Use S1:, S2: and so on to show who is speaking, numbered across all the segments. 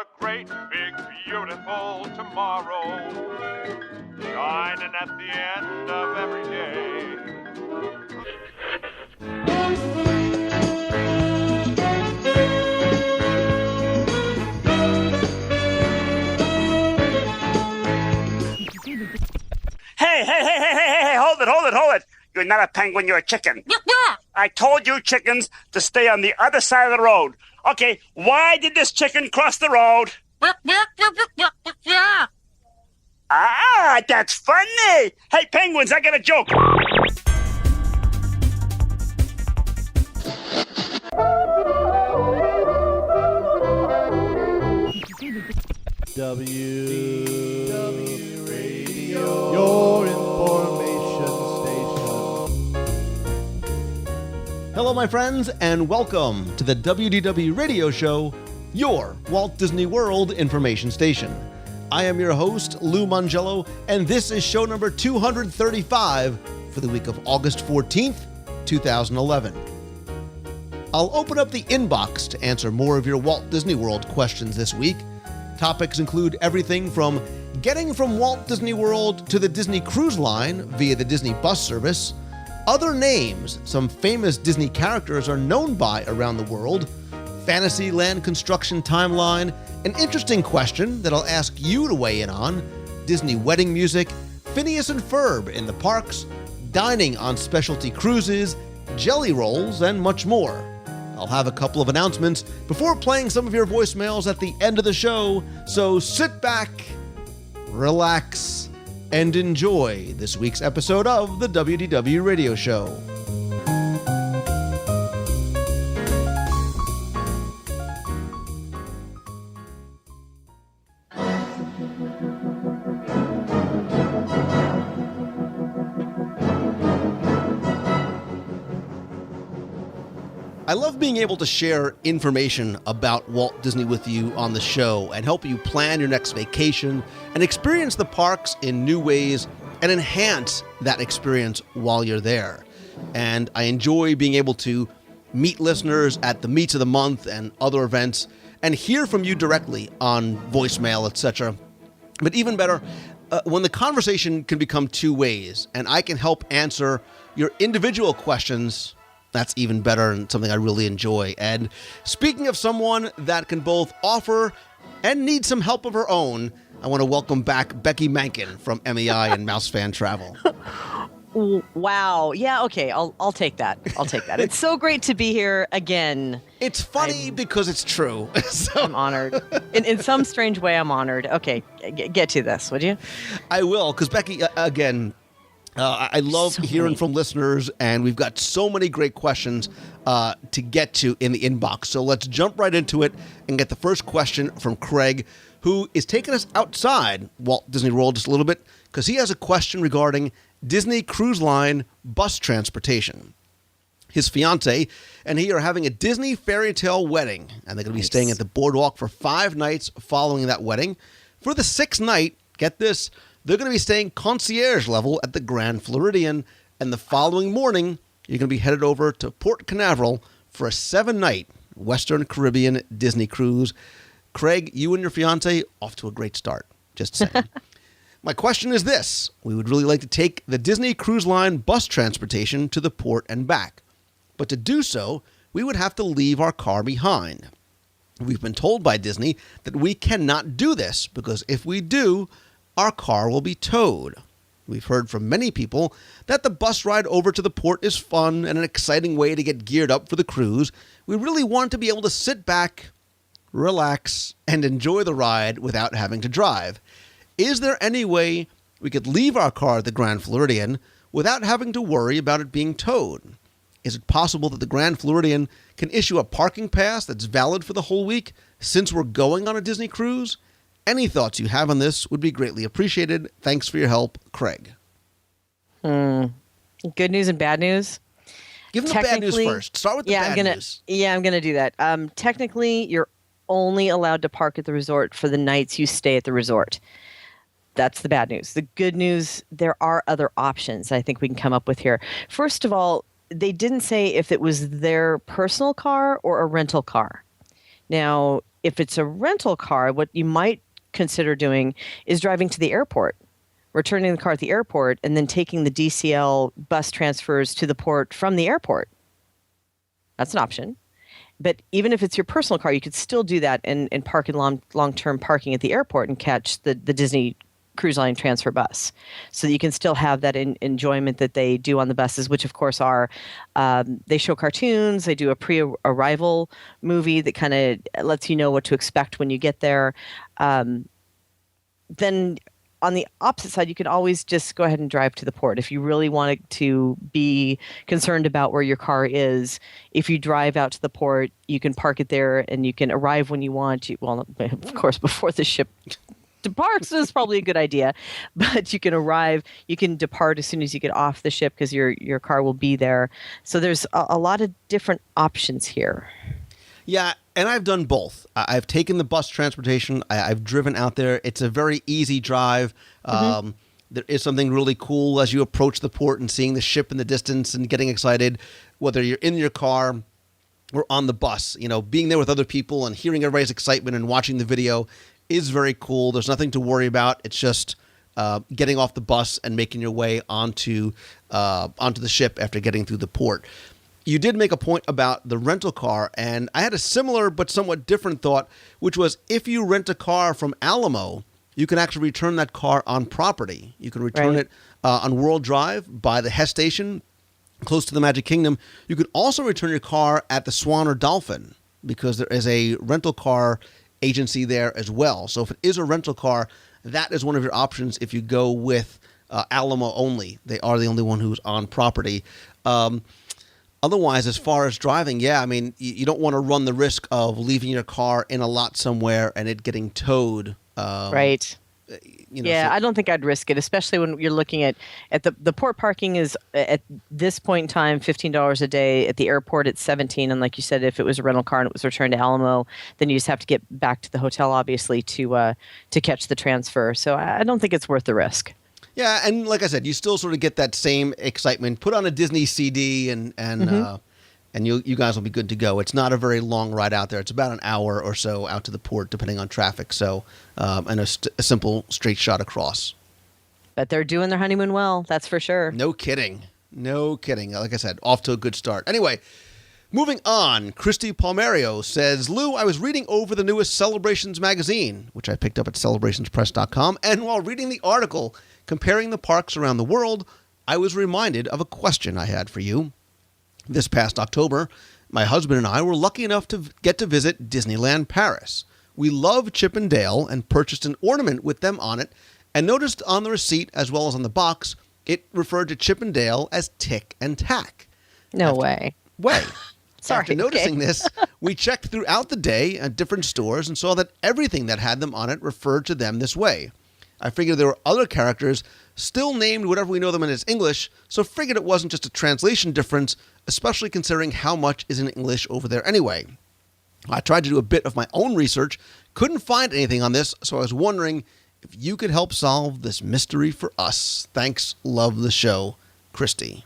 S1: a great, big, beautiful tomorrow, shining at the end of every day.
S2: Hey, hold it. You're not a penguin, you're a chicken. I told you chickens to stay on the other side of the road. Okay, why did this chicken cross the road? Ah, that's funny. Hey, penguins, I got a joke.
S3: WDW Radio, your information station. Hello, my friends, and welcome to the WDW Radio Show, your Walt Disney World information station. I am your host, Lou Mangello, and this is show number 235 for the week of August 14th, 2011. I'll open up the inbox to answer more of your Walt Disney World questions this week. Topics include everything from getting from Walt Disney World to the Disney Cruise Line via the Disney bus service, other names some famous Disney characters are known by around the world, Fantasyland construction timeline, an interesting question that I'll ask you to weigh in on, Disney wedding music, Phineas and Ferb in the parks, dining on specialty cruises, jelly rolls, and much more. I'll have a couple of announcements before playing some of your voicemails at the end of the show, so sit back, relax, and enjoy this week's episode of the WDW Radio Show. I love being able to share information about Walt Disney with you on the show and help you plan your next vacation and experience the parks in new ways and enhance that experience while you're there. And I enjoy being able to meet listeners at the Meets of the Month and other events and hear from you directly on voicemail, etc. But even better, when the conversation can become two ways and I can help answer your individual questions, that's even better and something I really enjoy. And speaking of someone that can both offer and need some help of her own, I want to welcome back Becky Mankin from MEI and Mouse Fan Travel.
S4: Wow. Yeah, okay. I'll take that. It's so great to be here again.
S3: It's funny because it's true. So.
S4: I'm honored. In some strange way, I'm honored. Okay, get to this, would you?
S3: I will, because Becky, again, I love hearing from listeners, and we've got so many great questions to get to in the inbox. So let's jump right into it and get the first question from Craig, who is taking us outside Walt Disney World just a little bit, because he has a question regarding Disney Cruise Line bus transportation. His fiance and he are having a Disney fairy tale wedding, and they're going to be staying at the boardwalk for 5 nights following that wedding. For the 6th night, get this, they're going to be staying concierge level at the Grand Floridian, and the following morning, you're going to be headed over to Port Canaveral for a 7-night Western Caribbean Disney cruise. Craig, you and your fiance, off to a great start. Just saying. My question is this. We would really like to take the Disney Cruise Line bus transportation to the port and back. But to do so, we would have to leave our car behind. We've been told by Disney that we cannot do this because if we do, our car will be towed. We've heard from many people that the bus ride over to the port is fun and an exciting way to get geared up for the cruise. We really want to be able to sit back, relax, and enjoy the ride without having to drive. Is there any way we could leave our car at the Grand Floridian without having to worry about it being towed? Is it possible that the Grand Floridian can issue a parking pass that's valid for the whole week since we're going on a Disney cruise? Any thoughts you have on this would be greatly appreciated. Thanks for your help, Craig.
S4: Good news and bad news.
S3: Give them the bad news first. Start with the bad news.
S4: Yeah, I'm going to do that. Technically, you're only allowed to park at the resort for the nights you stay at the resort. That's the bad news. The good news, there are other options I think we can come up with here. First of all, they didn't say if it was their personal car or a rental car. Now, If it's a rental car, what you might consider doing is driving to the airport, returning the car at the airport, and then taking the DCL bus transfers to the port from the airport. That's an option. But even if it's your personal car, you could still do that and park in long-term parking at the airport and catch the Disney Cruise Line transfer bus. So that you can still have that enjoyment that they do on the buses, which of course are, they show cartoons, they do a pre-arrival movie that kind of lets you know what to expect when you get there. Then on the opposite side, you can always just go ahead and drive to the port. If you really wanted to be concerned about where your car is, if you drive out to the port, you can park it there and you can arrive when you want. Well, of course, before the ship departs is probably a good idea, but you can arrive, you can depart as soon as you get off the ship because your car will be there. So there's a lot of different options here.
S3: Yeah, and I've done both. I've taken the bus transportation. I've driven out there. It's a very easy drive. There is something really cool as you approach the port and seeing the ship in the distance and getting excited, whether you're in your car or on the bus. You know, being there with other people and hearing everybody's excitement and watching the video is very cool. There's nothing to worry about. It's just getting off the bus and making your way onto the ship after getting through the port. You did make a point about the rental car, and I had a similar but somewhat different thought, which was if you rent a car from Alamo, you can actually return that car on property. You can return it on World Drive by the Hess Station, close to the Magic Kingdom. You could also return your car at the Swan or Dolphin because there is a rental car agency there as well. So if it is a rental car, that is one of your options if you go with Alamo only. They are the only one who's on property. Otherwise, as far as driving, yeah, I mean, you don't want to run the risk of leaving your car in a lot somewhere and it getting towed.
S4: Right.
S3: You know,
S4: yeah,
S3: so,
S4: I don't think I'd risk it, especially when you're looking at the port parking is at this point in time $15 a day. At the airport, it's $17. And like you said, if it was a rental car and it was returned to Alamo, then you just have to get back to the hotel, obviously, to catch the transfer. So I don't think it's worth the risk.
S3: Yeah, and like I said, you still sort of get that same excitement. Put on a Disney CD and you guys will be good to go. It's not a very long ride out there. It's about an hour or so out to the port, depending on traffic. So, and a simple straight shot across.
S4: But they're doing their honeymoon well, that's for sure.
S3: No kidding. No kidding. Like I said, off to a good start. Anyway, moving on, Christy Palmerio says, Lou, I was reading over the newest Celebrations magazine, which I picked up at celebrationspress.com, and while reading the article comparing the parks around the world, I was reminded of a question I had for you. This past October, my husband and I were lucky enough to get to visit Disneyland Paris. We love Chip and Dale and purchased an ornament with them on it and noticed on the receipt as well as on the box, it referred to Chip and Dale as Tick and Tack.
S4: No way. Sorry.
S3: After noticing this, we checked throughout the day at different stores and saw that everything that had them on it referred to them this way. I figured there were other characters still named whatever we know them in as English, so figured it wasn't just a translation difference, especially considering how much is in English over there anyway. I tried to do a bit of my own research, couldn't find anything on this, so I was wondering if you could help solve this mystery for us. Thanks, love the show, Christy.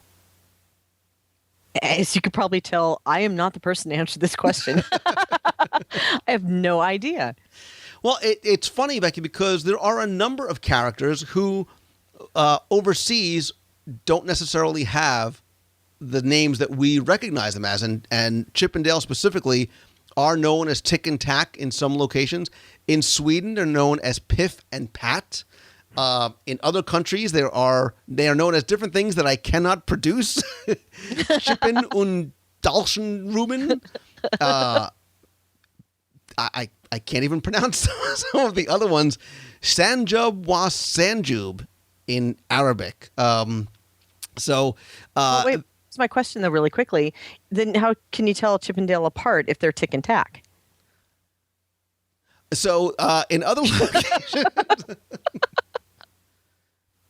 S4: As you could probably tell, I am not the person to answer this question. I have no idea.
S3: Well, it's funny, Becky, because there are a number of characters who overseas don't necessarily have the names that we recognize them as. And Chip and Dale specifically are known as Tick and Tack in some locations. In Sweden, they're known as Piff and Pat. In other countries, they are known as different things that I cannot produce. Chippen und Dalschen I can't even pronounce some of the other ones. Sanjub was Sanjub in Arabic. Wait,
S4: that's my question, though, really quickly. Then how can you tell Chip and Dale apart if they're Tick and Tack?
S3: So in other locations,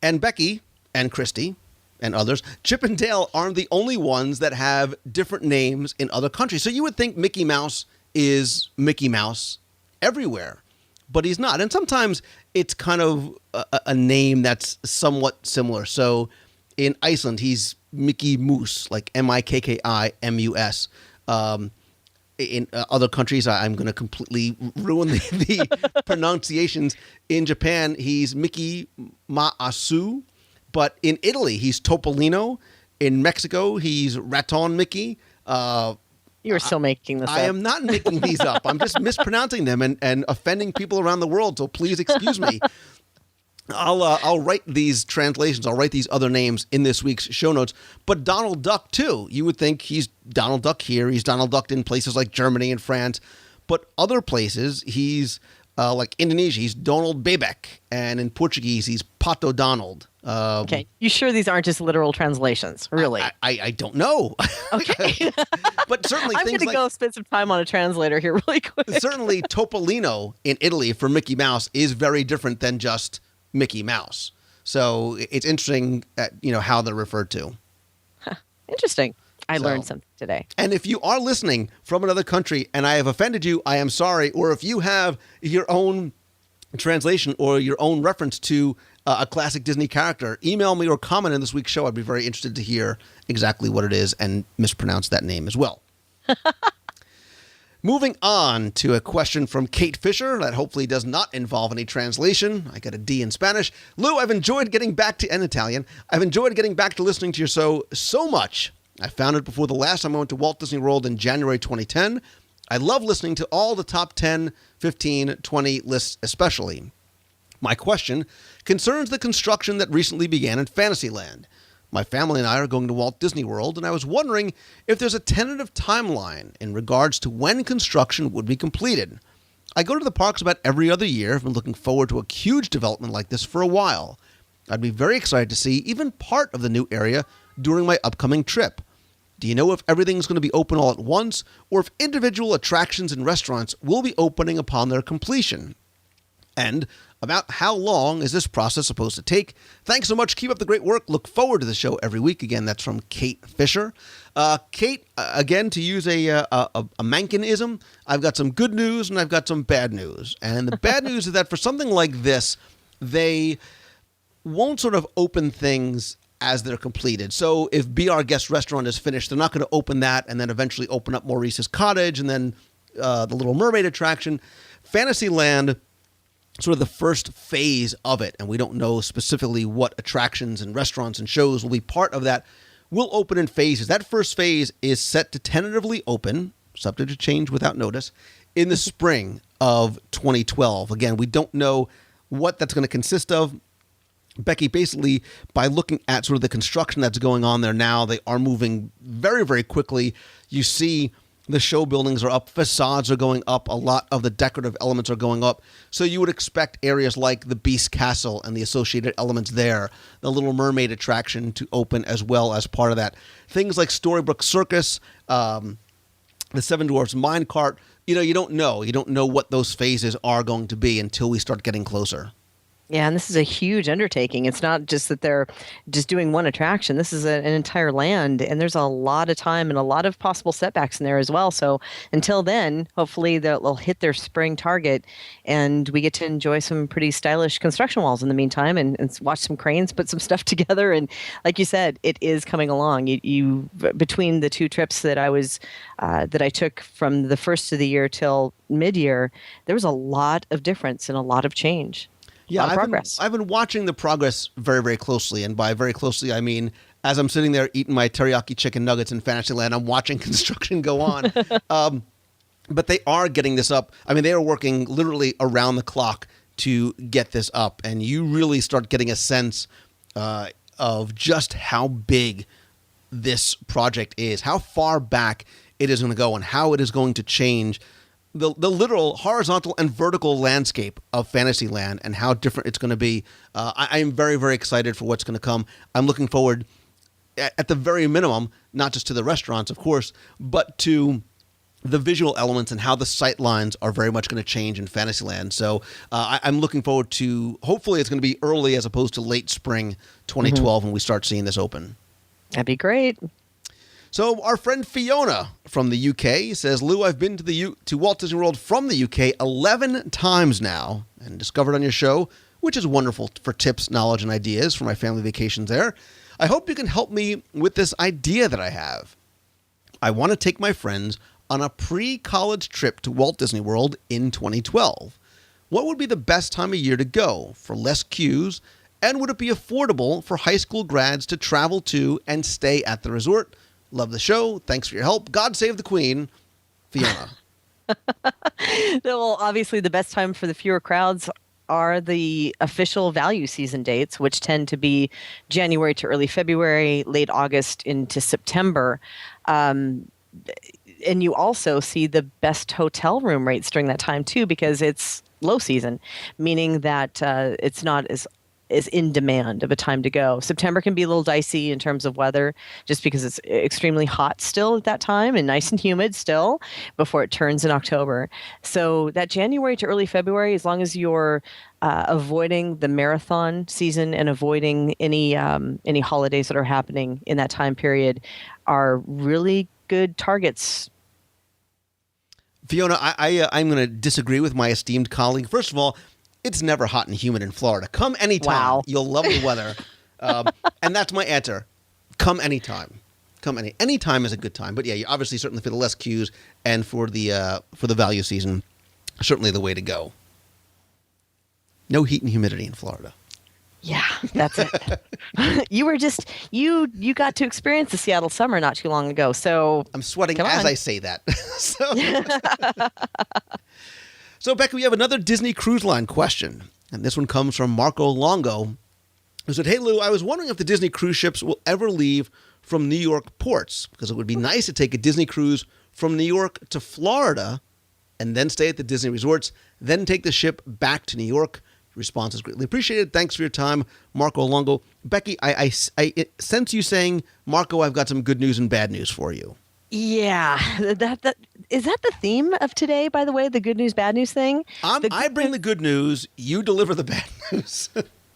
S3: and Becky and Christy and others, Chip and Dale aren't the only ones that have different names in other countries. So you would think Mickey Mouse is Mickey Mouse everywhere, but he's not. And sometimes it's kind of a name that's somewhat similar. So in Iceland, he's Mickey Mouse, like Mikkimus. in other countries, I'm going to completely ruin the pronunciations. In Japan, he's Mickey Maasu, but in Italy, he's Topolino. In Mexico, he's Raton Mickey.
S4: You're still making this up.
S3: I am not making these up. I'm just mispronouncing them and offending people around the world, so please excuse me. I'll write these translations. I'll write these other names in this week's show notes. But Donald Duck, too. You would think he's Donald Duck here. He's Donald Duck in places like Germany and France. But other places, he's like Indonesia, he's Donald Bebek. And in Portuguese, he's Pato Donald.
S4: Okay. You sure these aren't just literal translations? Really?
S3: I don't know.
S4: Okay.
S3: But certainly
S4: I'm
S3: things
S4: going to go spend some time on a translator here really quick.
S3: Certainly Topolino in Italy for Mickey Mouse is very different than just Mickey Mouse. So it's interesting how they're referred to.
S4: Interesting. I learned something today.
S3: And if you are listening from another country and I have offended you, I am sorry. Or if you have your own translation or your own reference to a classic Disney character, email me or comment in this week's show. I'd be very interested to hear exactly what it is and mispronounce that name as well. Moving on to a question from Kate Fisher that hopefully does not involve any translation. I got a D in Spanish. Lou, I've enjoyed getting back to, and Italian, I've enjoyed getting back to listening to your show so much. I found it before the last time I went to Walt Disney World in January 2010. I love listening to all the top 10, 15, 20 lists especially. My question concerns the construction that recently began in Fantasyland. My family and I are going to Walt Disney World, and I was wondering if there's a tentative timeline in regards to when construction would be completed. I go to the parks about every other year. I've been looking forward to a huge development like this for a while. I'd be very excited to see even part of the new area during my upcoming trip. Do you know if everything's going to be open all at once, or if individual attractions and restaurants will be opening upon their completion? And about how long is this process supposed to take? Thanks so much. Keep up the great work. Look forward to the show every week. Again, that's from Kate Fisher. Kate, again, to use a Mankinism, I've got some good news and I've got some bad news. And the bad news is that for something like this, they won't sort of open things as they're completed. So if Be Our Guest Restaurant is finished, they're not going to open that and then eventually open up Maurice's Cottage and then the Little Mermaid attraction. Fantasyland, sort of the first phase of it, and we don't know specifically what attractions and restaurants and shows will be part of that, will open in phases. That first phase is set to tentatively open, subject to change without notice, in the spring of 2012. Again, we don't know what that's going to consist of. Becky, basically, by looking at sort of the construction that's going on there now, they are moving very, very quickly. You see the show buildings are up, facades are going up, a lot of the decorative elements are going up. So you would expect areas like the Beast Castle and the associated elements there, the Little Mermaid attraction to open as well as part of that. Things like Storybook Circus, the Seven Dwarfs Minecart, you don't know. You don't know what those phases are going to be until we start getting closer.
S4: Yeah, and this is a huge undertaking. It's not just that they're just doing one attraction. This is an entire land, and there's a lot of time and a lot of possible setbacks in there as well. So until then, hopefully they'll hit their spring target, and we get to enjoy some pretty stylish construction walls in the meantime and watch some cranes put some stuff together. And like you said, it is coming along. You between the two trips that I took from the first of the year till mid-year, there was a lot of difference and a lot of change.
S3: Yeah, I've been watching the progress very, very closely. And by very closely, I mean, as I'm sitting there eating my teriyaki chicken nuggets in Fantasyland, I'm watching construction go on. But they are getting this up. I mean, they are working literally around the clock to get this up. And you really start getting a sense of just how big this project is, how far back it is going to go, and how it is going to change the literal horizontal and vertical landscape of Fantasyland and how different it's going to be. I am very, very excited for what's going to come. I'm looking forward, at the very minimum, not just to the restaurants, of course, but to the visual elements and how the sight lines are very much going to change in Fantasyland. So I'm looking forward to, hopefully it's going to be early as opposed to late spring 2012 when we start seeing this open.
S4: That'd be great.
S3: So our friend Fiona from the UK says, Lou, I've been to Walt Disney World from the UK 11 times now and discovered on your show, which is wonderful for tips, knowledge, and ideas for my family vacations there. I hope you can help me with this idea that I have. I want to take my friends on a pre-college trip to Walt Disney World in 2012. What would be the best time of year to go for less queues, and would it be affordable for high school grads to travel to and stay at the resort? Love the show. Thanks for your help. God save the Queen, Fiona.
S4: Well, obviously, the best time for the fewer crowds are the official value season dates, which tend to be January to early February, late August into September. And you also see the best hotel room rates during that time, too, because it's low season, meaning that it's not as in demand of a time to go. September can be a little dicey in terms of weather, just because it's extremely hot still at that time and nice and humid still before it turns in October. So that January to early February, as long as you're avoiding the marathon season and avoiding any holidays that are happening in that time period, are really good targets.
S3: Fiona, I'm going to disagree with my esteemed colleague. First of all, it's never hot and humid in Florida. Come anytime.
S4: Wow.
S3: You'll love the weather. And that's my answer. Come anytime. Any time is a good time. But yeah, you obviously certainly for the less queues and for the value season, certainly the way to go. No heat and humidity in Florida.
S4: Yeah, that's it. You got to experience the Seattle summer not too long ago. So
S3: I'm sweating as I say that. So, Becca, we have another Disney Cruise Line question. And this one comes from Marco Longo, who said, "Hey, Lou, I was wondering if the Disney cruise ships will ever leave from New York ports, because it would be nice to take a Disney cruise from New York to Florida and then stay at the Disney resorts, then take the ship back to New York." Response is greatly appreciated. Thanks for your time, Marco Longo. Becky, I sense you saying, Marco, I've got some good news and bad news for you.
S4: Yeah, that is that the theme of today, by the way, the good news, bad news thing?
S3: I bring the good news, you deliver the bad news.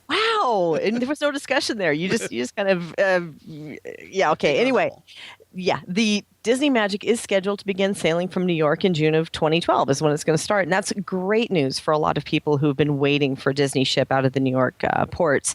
S4: Wow, and there was no discussion there. You just kind of, yeah, okay. Anyway, yeah, the Disney Magic is scheduled to begin sailing from New York in June of 2012 is when it's going to start. And that's great news for a lot of people who've been waiting for a Disney ship out of the New York ports.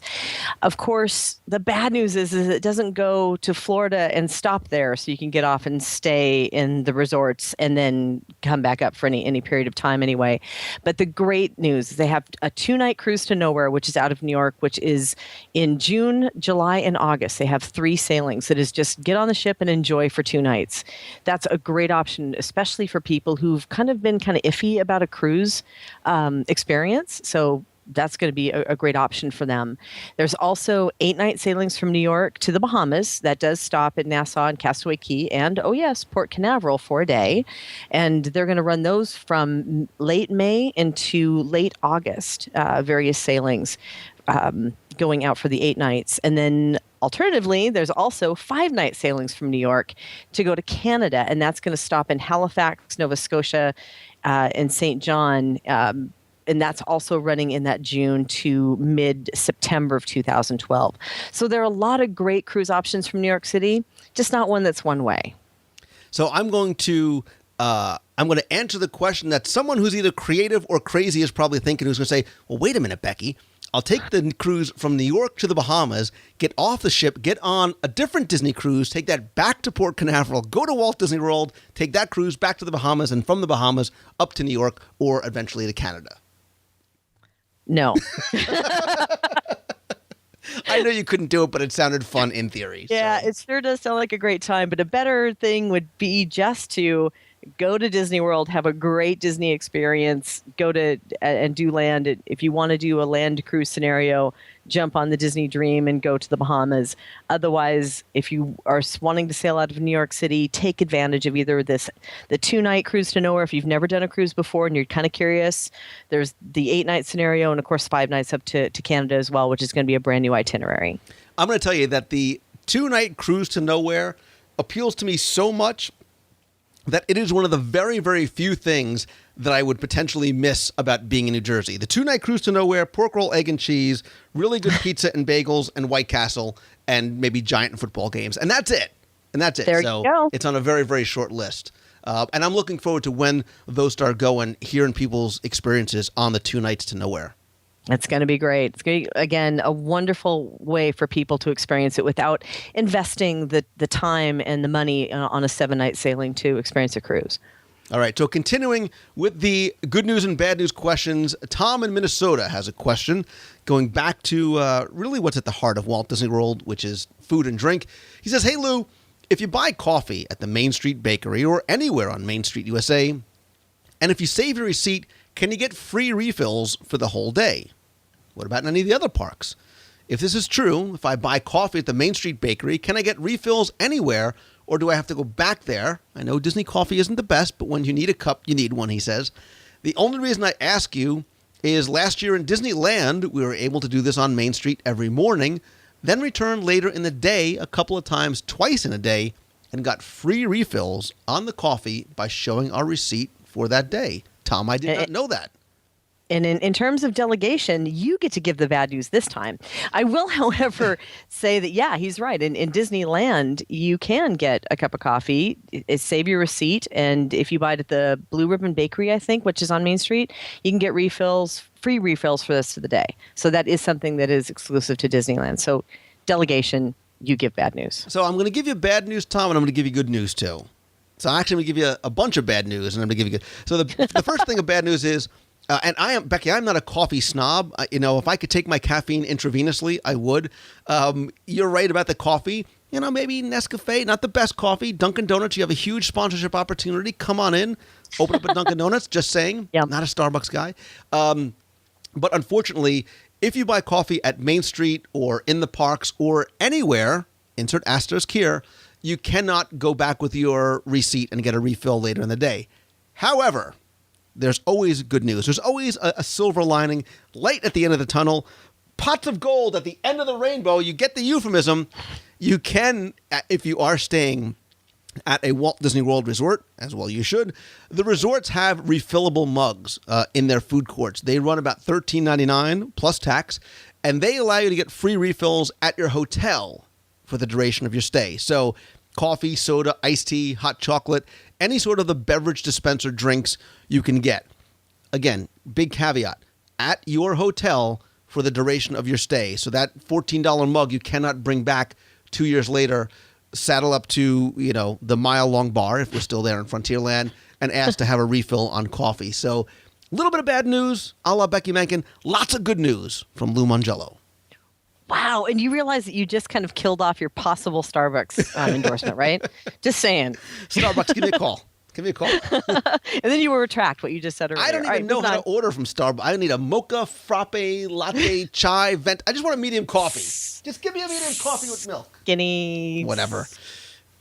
S4: Of course, the bad news is it doesn't go to Florida and stop there, so you can get off and stay in the resorts and then come back up for any period of time anyway. But the great news is they have a 2-night cruise to nowhere, which is out of New York, which is in June, July, and August. They have 3 sailings. It is just get on the ship and enjoy for 2 nights. That's a great option, especially for people who've kind of been kind of iffy about a cruise experience. So that's going to be a great option for them. There's also 8-night sailings from New York to the Bahamas. That does stop at Nassau and Castaway Cay and, oh yes, Port Canaveral for a day. And they're going to run those from late May into late August, various sailings going out for the 8 nights. And then alternatively, there's also 5-night sailings from New York to go to Canada, and that's going to stop in Halifax, Nova Scotia, and St. John, and that's also running in that June to mid-September of 2012. So there are a lot of great cruise options from New York City, just not one that's one way.
S3: So I'm going to answer the question that someone who's either creative or crazy is probably thinking, who's going to say, well, wait a minute, Becky. I'll take the cruise from New York to the Bahamas, get off the ship, get on a different Disney cruise, take that back to Port Canaveral, go to Walt Disney World, take that cruise back to the Bahamas, and from the Bahamas up to New York or eventually to Canada.
S4: No.
S3: I know you couldn't do it, but it sounded fun in theory.
S4: Yeah,
S3: so.
S4: it sure does sound like a great time, but a better thing would be just to go to Disney World, have a great Disney experience, go to and do land. If you want to do a land cruise scenario, jump on the Disney Dream and go to the Bahamas. Otherwise, if you are wanting to sail out of New York City, take advantage of either the 2-night cruise to nowhere if you've never done a cruise before and you're kind of curious. There's the 8-night scenario and, of course, 5 nights up to Canada as well, which is going to be a brand new itinerary.
S3: I'm going to tell you that the 2-night cruise to nowhere appeals to me so much that it is one of the very, very few things that I would potentially miss about being in New Jersey. The 2-night cruise to nowhere, pork roll, egg and cheese, really good pizza and bagels, and White Castle, and maybe giant football games. And that's it.
S4: There you go.
S3: It's on a very, very short list. And I'm looking forward to when those start going, hearing people's experiences on the 2 nights to nowhere.
S4: It's going to be great. It's going to be, again, a wonderful way for people to experience it without investing the time and the money on a 7-night sailing to experience a cruise.
S3: All right, so continuing with the good news and bad news questions, Tom in Minnesota has a question going back to really what's at the heart of Walt Disney World, which is food and drink. He says, hey, Lou, if you buy coffee at the Main Street Bakery or anywhere on Main Street, USA, and if you save your receipt, can you get free refills for the whole day? What about in any of the other parks? If this is true, if I buy coffee at the Main Street Bakery, can I get refills anywhere, or do I have to go back there? I know Disney coffee isn't the best, but when you need a cup, you need one, he says. The only reason I ask you is last year in Disneyland, we were able to do this on Main Street every morning, then return later in the day, a couple of times, twice in a day, and got free refills on the coffee by showing our receipt for that day. Tom, I did not know that.
S4: And in terms of delegation, you get to give the bad news this time. I will, however, say that, yeah, he's right. In Disneyland, you can get a cup of coffee, save your receipt, and if you buy it at the Blue Ribbon Bakery, I think, which is on Main Street, you can get free refills for the rest of the day. So that is something that is exclusive to Disneyland. So delegation, you give bad news.
S3: So I'm going to give you bad news, Tom, and I'm going to give you good news, too. So I'm actually going to give you a bunch of bad news, and I'm going to give you good. So the first thing of bad news is, and Becky, I'm not a coffee snob. If I could take my caffeine intravenously, I would. You're right about the coffee. Maybe Nescafe, not the best coffee. Dunkin' Donuts, you have a huge sponsorship opportunity. Come on in. Open up a Dunkin' Donuts, just saying.
S4: Yep.
S3: Not a Starbucks guy. But unfortunately, if you buy coffee at Main Street or in the parks or anywhere, insert asterisk here, you cannot go back with your receipt and get a refill later in the day. However, there's always good news. There's always a silver lining, light at the end of the tunnel, pots of gold at the end of the rainbow. You get the euphemism. You can, if you are staying at a Walt Disney World resort, as well you should, the resorts have refillable mugs in their food courts. They run about $13.99 plus tax, and they allow you to get free refills at your hotel for the duration of your stay. So coffee, soda, iced tea, hot chocolate, any sort of the beverage dispenser drinks you can get. Again, big caveat, at your hotel for the duration of your stay. So that $14 mug you cannot bring back 2 years later, saddle up to, the mile-long bar, if we're still there in Frontierland, and ask to have a refill on coffee. So a little bit of bad news, a la Becky Menken, lots of good news from Lou Mongello.
S4: Wow. And you realize that you just kind of killed off your possible Starbucks endorsement, right? Just saying.
S3: Starbucks, give me a call. Give me a call.
S4: And then you will retract what you just said earlier.
S3: I don't even know how to order from Starbucks. I need a mocha, frappe, latte, chai, vent. I just want a medium coffee. Just give me a medium coffee with milk.
S4: Skinny.
S3: Whatever.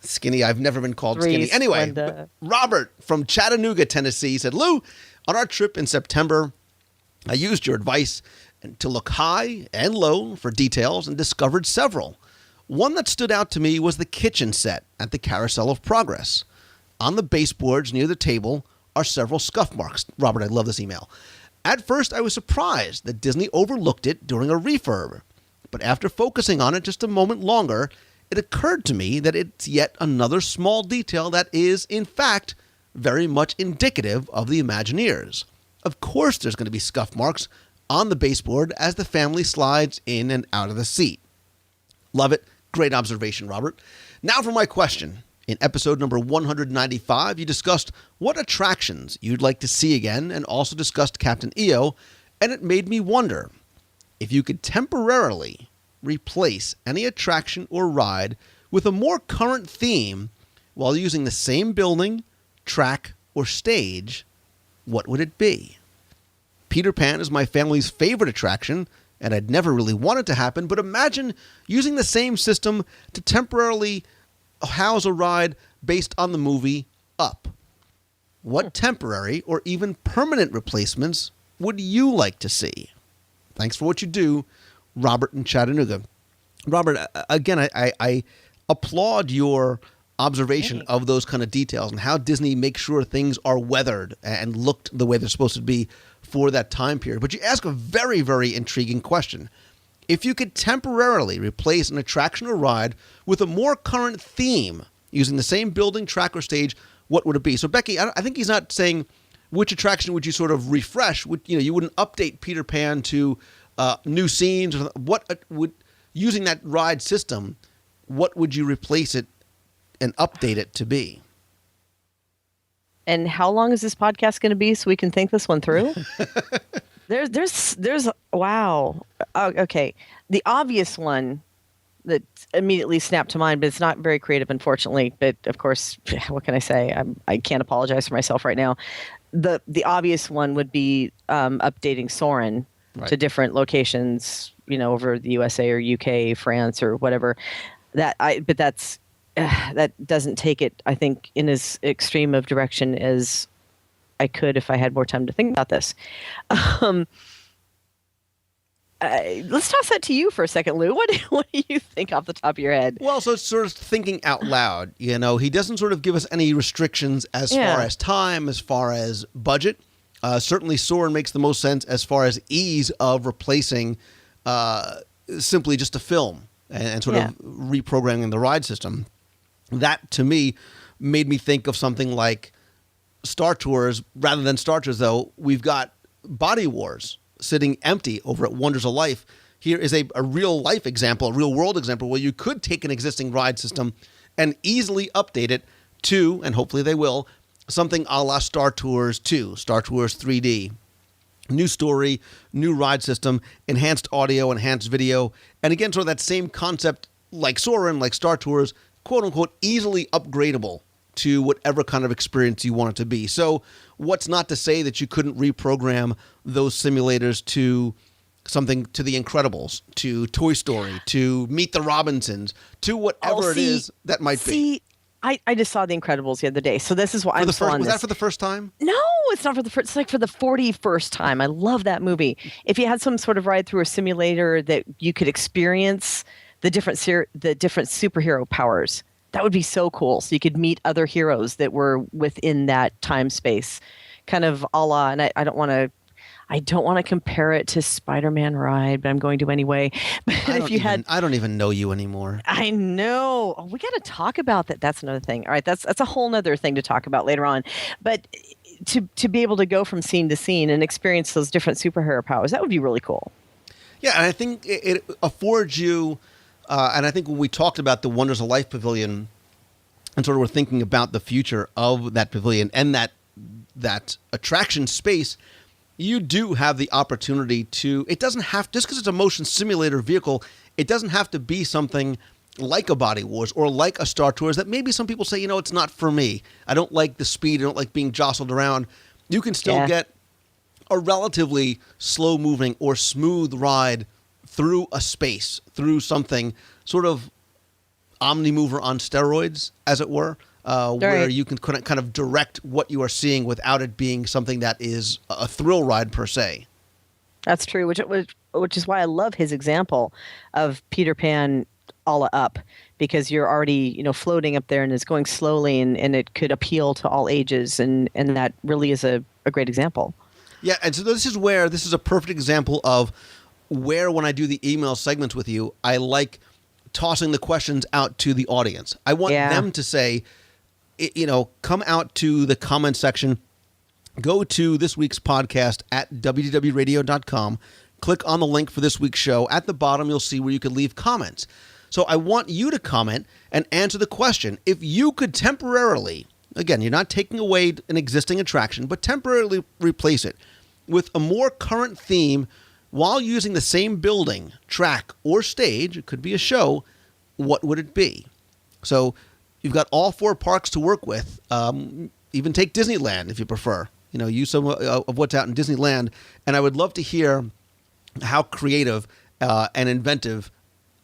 S3: Skinny. I've never been called
S4: Three
S3: skinny. Anyway,
S4: Splenda.
S3: Robert from Chattanooga, Tennessee said, Lou, on our trip in September, I used your advice to look high and low for details and discovered several. One that stood out to me was the kitchen set at the Carousel of Progress. On the baseboards near the table are several scuff marks. Robert, I love this email. At first, I was surprised that Disney overlooked it during a refurb. But after focusing on it just a moment longer, it occurred to me that it's yet another small detail that is, in fact, very much indicative of the Imagineers. Of course there's going to be scuff marks on the baseboard as the family slides in and out of the seat. Love it. Great observation, Robert. Now for my question. In episode number 195, you discussed what attractions you'd like to see again and also discussed Captain EO, and it made me wonder if you could temporarily replace any attraction or ride with a more current theme while using the same building, track, or stage, what would it be? Peter Pan is my family's favorite attraction, and I'd never really want it to happen, but imagine using the same system to temporarily house a ride based on the movie Up. What temporary or even permanent replacements would you like to see? Thanks for what you do, Robert in Chattanooga. Robert, again, I applaud your observation of those kind of details and how Disney makes sure things are weathered and looked the way they're supposed to be for that time period. But you ask a very, very intriguing question. If you could temporarily replace an attraction or ride with a more current theme using the same building, track, or stage, what would it be? So, Becky, I think he's not saying which attraction would you sort of refresh? You wouldn't update Peter Pan to new scenes. What would, using that ride system, what would you replace it and update it to be?
S4: And how long is this podcast going to be so we can think this one through? There's wow. Oh, okay. The obvious one that immediately snapped to mind, but it's not very creative, unfortunately. But of course, what can I say? I can't apologize for myself right now. The obvious one would be updating Soarin' to different locations, over the USA or UK, France, or whatever. But that doesn't take it, I think, in as extreme of direction as I could if I had more time to think about this. Let's toss that to you for a second, Lou. What do you think off the top of your head?
S3: Well, so it's sort of thinking out loud. He doesn't sort of give us any restrictions as far as time, as far as budget. Certainly, Soarin' makes the most sense as far as ease of replacing simply just a film and sort of reprogramming the ride system. That, to me, made me think of something like Star Tours. Rather than Star Tours, though, we've got Body Wars sitting empty over at Wonders of Life. Here is a real-life example, a real-world example, where you could take an existing ride system and easily update it to, and hopefully they will, something a la Star Tours 2, Star Tours 3D. New story, new ride system, enhanced audio, enhanced video, and again, sort of that same concept like Soarin', like Star Tours, quote-unquote, easily upgradable to whatever kind of experience you want it to be. So what's not to say that you couldn't reprogram those simulators to something, to The Incredibles, to Toy Story, to Meet the Robinsons, to whatever it is that might be.
S4: I just saw The Incredibles the other day, so this is what I'm still on
S3: Was
S4: this.
S3: that for the first time?
S4: No, it's not for the first. It's like for the 41st time. I love that movie. If you had some sort of ride through a simulator that you could experience the different superhero powers, that would be so cool. So you could meet other heroes that were within that time space, kind of a la. And I don't want to compare it to Spider-Man ride, but I'm going to anyway. But
S3: I don't even know you anymore.
S4: I know. Oh, we got to talk about that. That's another thing. All right, that's a whole nother thing to talk about later on. But to be able to go from scene to scene and experience those different superhero powers, that would be really cool.
S3: Yeah, and I think it affords you. And I think when we talked about the Wonders of Life Pavilion and sort of we're thinking about the future of that pavilion and that attraction space, you do have the opportunity to, it doesn't have, just because it's a motion simulator vehicle, it doesn't have to be something like a Body Wars or like a Star Tours that maybe some people say, it's not for me. I don't like the speed. I don't like being jostled around. You can still get a relatively slow-moving or smooth ride through a space, through something sort of omnimover on steroids, as it were, where you can kind of direct what you are seeing without it being something that is a thrill ride per se.
S4: That's true, which is why I love his example of Peter Pan all up, because you're already floating up there and it's going slowly and it could appeal to all ages, and that really is a great example. Yeah,
S3: and so this is a perfect example of where, when I do the email segments with you, I like tossing the questions out to the audience. I want them to say, come out to the comment section, go to this week's podcast at WDWradio.com, click on the link for this week's show. At the bottom, you'll see where you can leave comments. So I want you to comment and answer the question. If you could temporarily, again, you're not taking away an existing attraction, but temporarily replace it with a more current theme while using the same building, track, or stage, it could be a show, what would it be? So you've got all four parks to work with. Even take Disneyland if you prefer. Use some of what's out in Disneyland. And I would love to hear how creative and inventive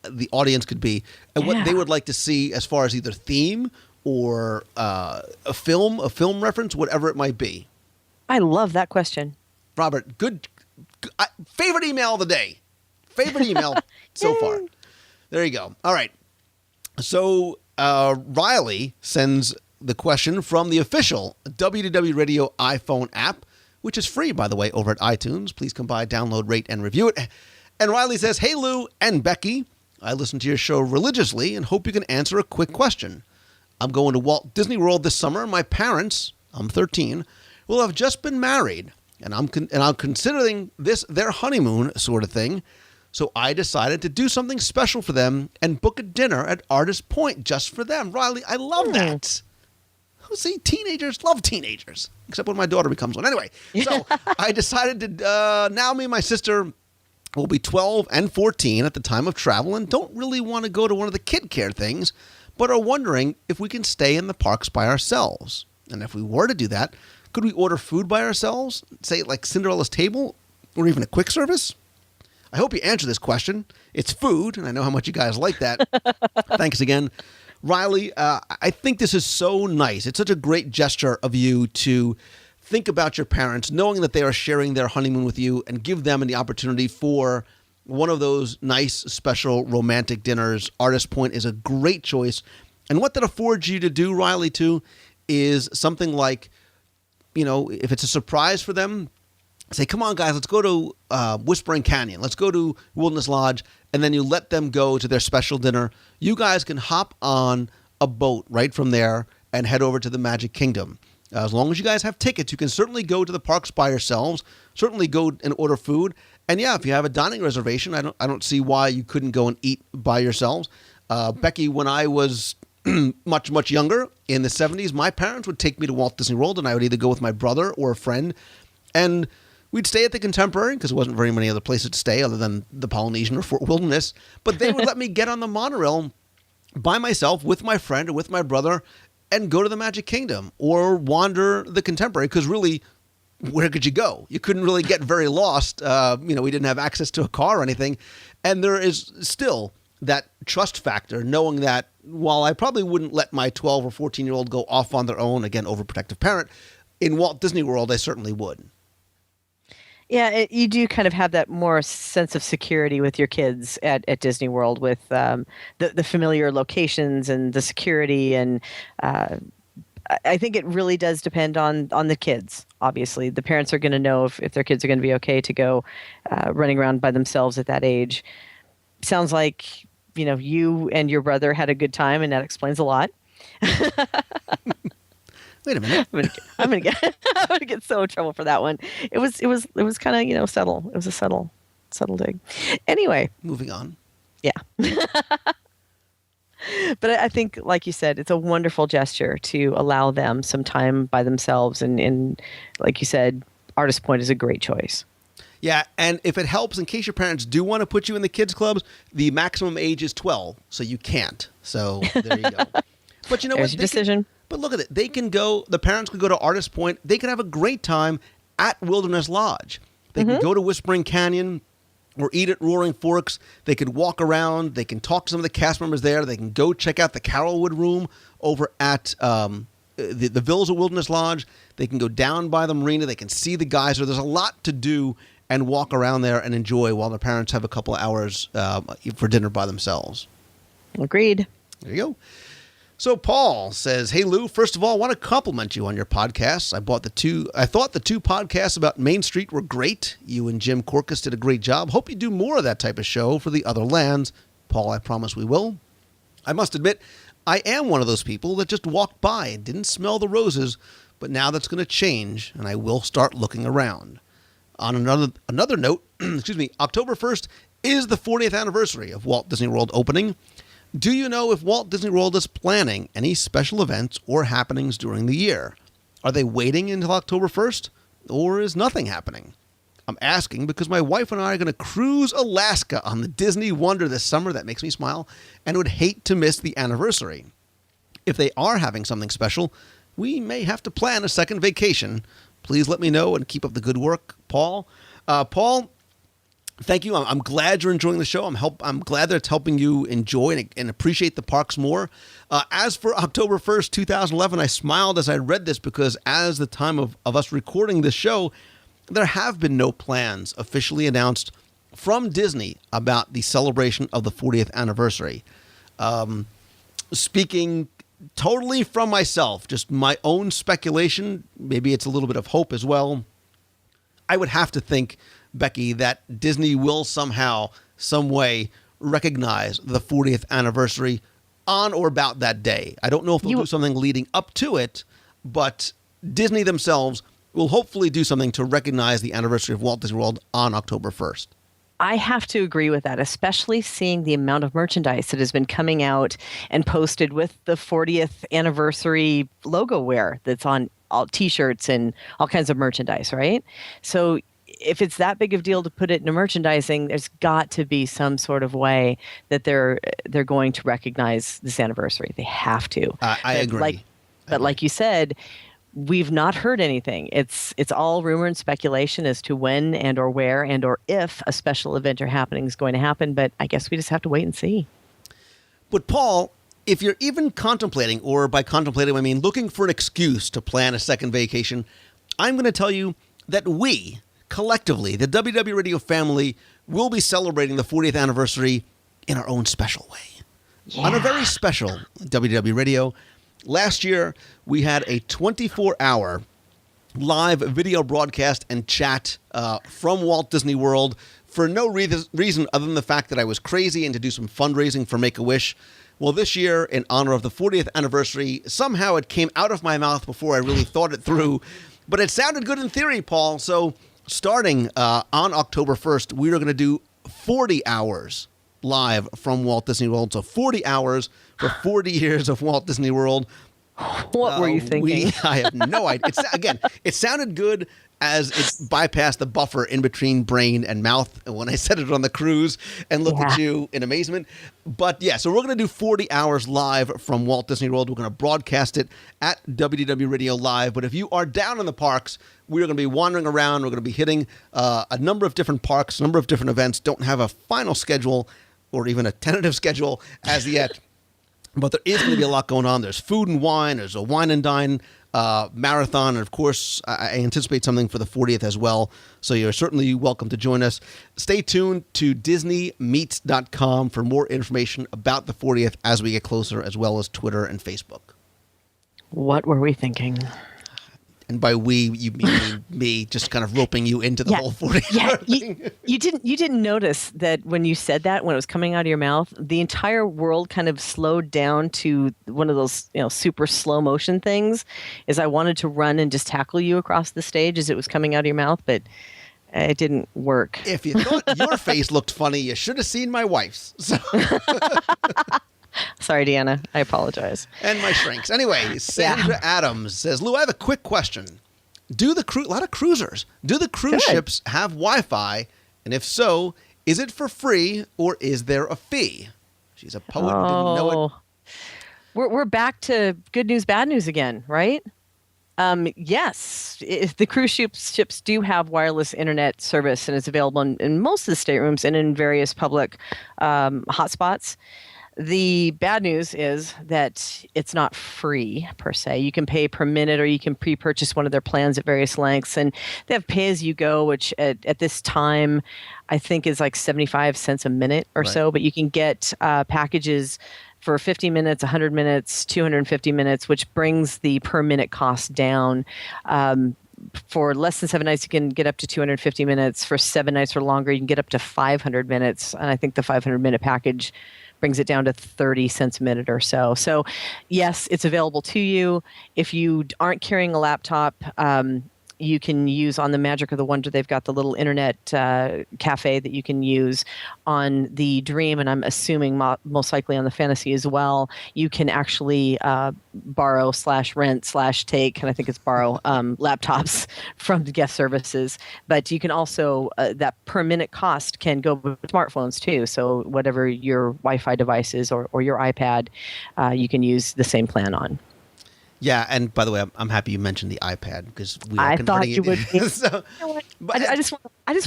S3: the audience could be and what they would like to see as far as either theme or a film reference, whatever it might be.
S4: I love that question.
S3: Robert, good. Favorite email of the day. Favorite email so far. There you go. All right. So Riley sends the question from the official WDW Radio iPhone app, which is free, by the way, over at iTunes. Please come by, download, rate, and review it. And Riley says, "Hey, Lou and Becky, I listen to your show religiously and hope you can answer a quick question. I'm going to Walt Disney World this summer. My parents, I'm 13, will have just been married, and I'm considering this their honeymoon sort of thing. So I decided to do something special for them and book a dinner at Artist Point just for them. Riley, I love that. See, teenagers love teenagers, except when my daughter becomes one. Anyway, so I decided to, now me and my sister will be 12 and 14 at the time of travel and don't really want to go to one of the kid care things, but are wondering if we can stay in the parks by ourselves. And if we were to do that, could we order food by ourselves, say like Cinderella's Table, or even a quick service? I hope you answer this question. It's food, and I know how much you guys like that. Thanks again. Riley, I think this is so nice. It's such a great gesture of you to think about your parents, knowing that they are sharing their honeymoon with you, and give them the opportunity for one of those nice, special, romantic dinners. Artist Point is a great choice. And what that affords you to do, Riley, too, is something like, you know, if it's a surprise for them, say, come on, guys, let's go to Whispering Canyon. Let's go to Wilderness Lodge. And then you let them go to their special dinner. You guys can hop on a boat right from there and head over to the Magic Kingdom. As long as you guys have tickets, you can certainly go to the parks by yourselves, certainly go and order food. And yeah, if you have a dining reservation, I don't see why you couldn't go and eat by yourselves. Becky, when I was much, much younger, in the 70s, my parents would take me to Walt Disney World, and I would either go with my brother or a friend. And we'd stay at the Contemporary because there wasn't very many other places to stay other than the Polynesian or Fort Wilderness. But they would let me get on the monorail by myself with my friend or with my brother and go to the Magic Kingdom or wander the Contemporary, because really, where could you go? You couldn't really get very lost. We didn't have access to a car or anything. And there is still that trust factor, knowing that while I probably wouldn't let my 12 or 14-year-old go off on their own, again, overprotective parent, in Walt Disney World, I certainly would.
S4: Yeah, you do kind of have that more sense of security with your kids at Disney World with the familiar locations and the security. And I think it really does depend on the kids. Obviously, the parents are going to know if their kids are going to be okay to go running around by themselves at that age. Sounds like, you and your brother had a good time, and that explains a lot.
S3: Wait a minute.
S4: I'm gonna get so in trouble for that one. It was kind of subtle. It was a subtle dig. Anyway,
S3: moving on.
S4: Yeah. But I think, like you said, it's a wonderful gesture to allow them some time by themselves, and like you said, Artist Point is a great choice.
S3: Yeah, and if it helps, in case your parents do want to put you in the kids clubs, the maximum age is 12, so you can't. So there you go. But you know
S4: There's
S3: what?
S4: Your decision.
S3: But look at it. They can go, the parents could go to Artist Point. They can have a great time at Wilderness Lodge. They can go to Whispering Canyon or eat at Roaring Forks. They could walk around. They can talk to some of the cast members there. They can go check out the Carolwood Room over at the Villas of Wilderness Lodge. They can go down by the marina. They can see the geyser. There's a lot to do and walk around there and enjoy while their parents have a couple of hours for dinner by themselves.
S4: Agreed.
S3: There you go. So Paul says, "Hey Lou, first of all, I want to compliment you on your podcasts. I thought the two podcasts about Main Street were great. You and Jim Corcus did a great job. Hope you do more of that type of show for the other lands. Paul, I promise we will. I must admit, I am one of those people that just walked by and didn't smell the roses, but now that's going to change, and I will start looking around. On another note, October 1st is the 40th anniversary of Walt Disney World opening. Do you know if Walt Disney World is planning any special events or happenings during the year? Are they waiting until October 1st, or is nothing happening? I'm asking because my wife and I are going to cruise Alaska on the Disney Wonder this summer. That makes me smile, and would hate to miss the anniversary. If they are having something special, we may have to plan a second vacation. Please let me know and keep up the good work, Paul." Paul, thank you. I'm glad you're enjoying the show. I'm glad that it's helping you enjoy and appreciate the parks more. As for October 1st, 2011, I smiled as I read this because as the time of us recording this show, there have been no plans officially announced from Disney about the celebration of the 40th anniversary. Speaking totally from myself, just my own speculation, maybe it's a little bit of hope as well, I would have to think, Becky, that Disney will somehow, some way, recognize the 40th anniversary on or about that day. I don't know if they'll do something leading up to it, but Disney themselves will hopefully do something to recognize the anniversary of Walt Disney World on October 1st.
S4: I have to agree with that, especially seeing the amount of merchandise that has been coming out and posted with the 40th anniversary logo wear that's on all T-shirts and all kinds of merchandise, right? So if it's that big of a deal to put it into merchandising, there's got to be some sort of way that they're going to recognize this anniversary. They have to.
S3: I agree.
S4: Like you said, we've not heard anything. It's all rumor and speculation as to when and or where and or if a special event or happening is going to happen. But I guess we just have to wait and see.
S3: But Paul, if you're even contemplating, or by contemplating I mean looking for an excuse to plan a second vacation, I'm going to tell you that we, collectively, the WDW Radio family, will be celebrating the 40th anniversary in our own special way. Yeah. On a very special WDW Radio. Last year, we had a 24-hour live video broadcast and chat from Walt Disney World for no reason other than the fact that I was crazy and to do some fundraising for Make-A-Wish. Well, this year, in honor of the 40th anniversary, somehow it came out of my mouth before I really thought it through. But it sounded good in theory, Paul. So starting on October 1st, we are going to do 40 hours live from Walt Disney World. So 40 hours for 40 years of Walt Disney World.
S4: What were you thinking?
S3: I have no idea. It sounded good as it bypassed the buffer in between brain and mouth when I said it on the cruise and looked at you in amazement. But yeah, so we're going to do 40 hours live from Walt Disney World. We're going to broadcast it at WDW Radio Live. But if you are down in the parks, we're going to be wandering around. We're going to be hitting a number of different parks, a number of different events. Don't have a final schedule or even a tentative schedule as yet. But there is going to be a lot going on. There's food and wine. There's a wine and dine marathon. And, of course, I anticipate something for the 40th as well. So you're certainly welcome to join us. Stay tuned to DisneyMeets.com for more information about the 40th as we get closer, as well as Twitter and Facebook.
S4: What were we thinking?
S3: And by we, you mean me just kind of roping you into the whole 40.
S4: Yeah, you didn't notice that when you said that, when it was coming out of your mouth, the entire world kind of slowed down to one of those super slow motion things. As I wanted to run and just tackle you across the stage as it was coming out of your mouth, but it didn't work.
S3: If you thought your face looked funny, you should have seen my wife's. So.
S4: Sorry, Deanna. I apologize.
S3: And my shrinks. Anyway, Sandra Adams says, Lou, I have a quick question. A lot of cruisers. Do the cruise ships have Wi-Fi? And if so, is it for free or is there a fee? She's a poet who didn't know it.
S4: We're back to good news, bad news again, right? Yes, the cruise ships do have wireless internet service, and it's available in most of the staterooms and in various public hotspots. The bad news is that it's not free per se. You can pay per minute or you can pre-purchase one of their plans at various lengths. And they have pay-as-you-go, which at this time I think is like 75 cents a minute or so. But you can get packages for 50 minutes, 100 minutes, 250 minutes, which brings the per minute cost down. For less than 7 nights, you can get up to 250 minutes. For 7 nights or longer, you can get up to 500 minutes. And I think the 500-minute package brings it down to 30 cents a minute or so. So, yes, it's available to you. If you aren't carrying a laptop, you can use on the Magic or the Wonder. They've got the little internet cafe that you can use on the Dream, and I'm assuming most likely on the Fantasy as well. You can actually borrow / rent / take, and I think it's borrow laptops from the guest services. But you can also, that per minute cost can go with smartphones too. So whatever your Wi-Fi device is or your iPad, you can use the same plan on.
S3: Yeah, and by the way, I'm happy you mentioned the iPad because we are
S4: I thought you would.
S3: So,
S4: I just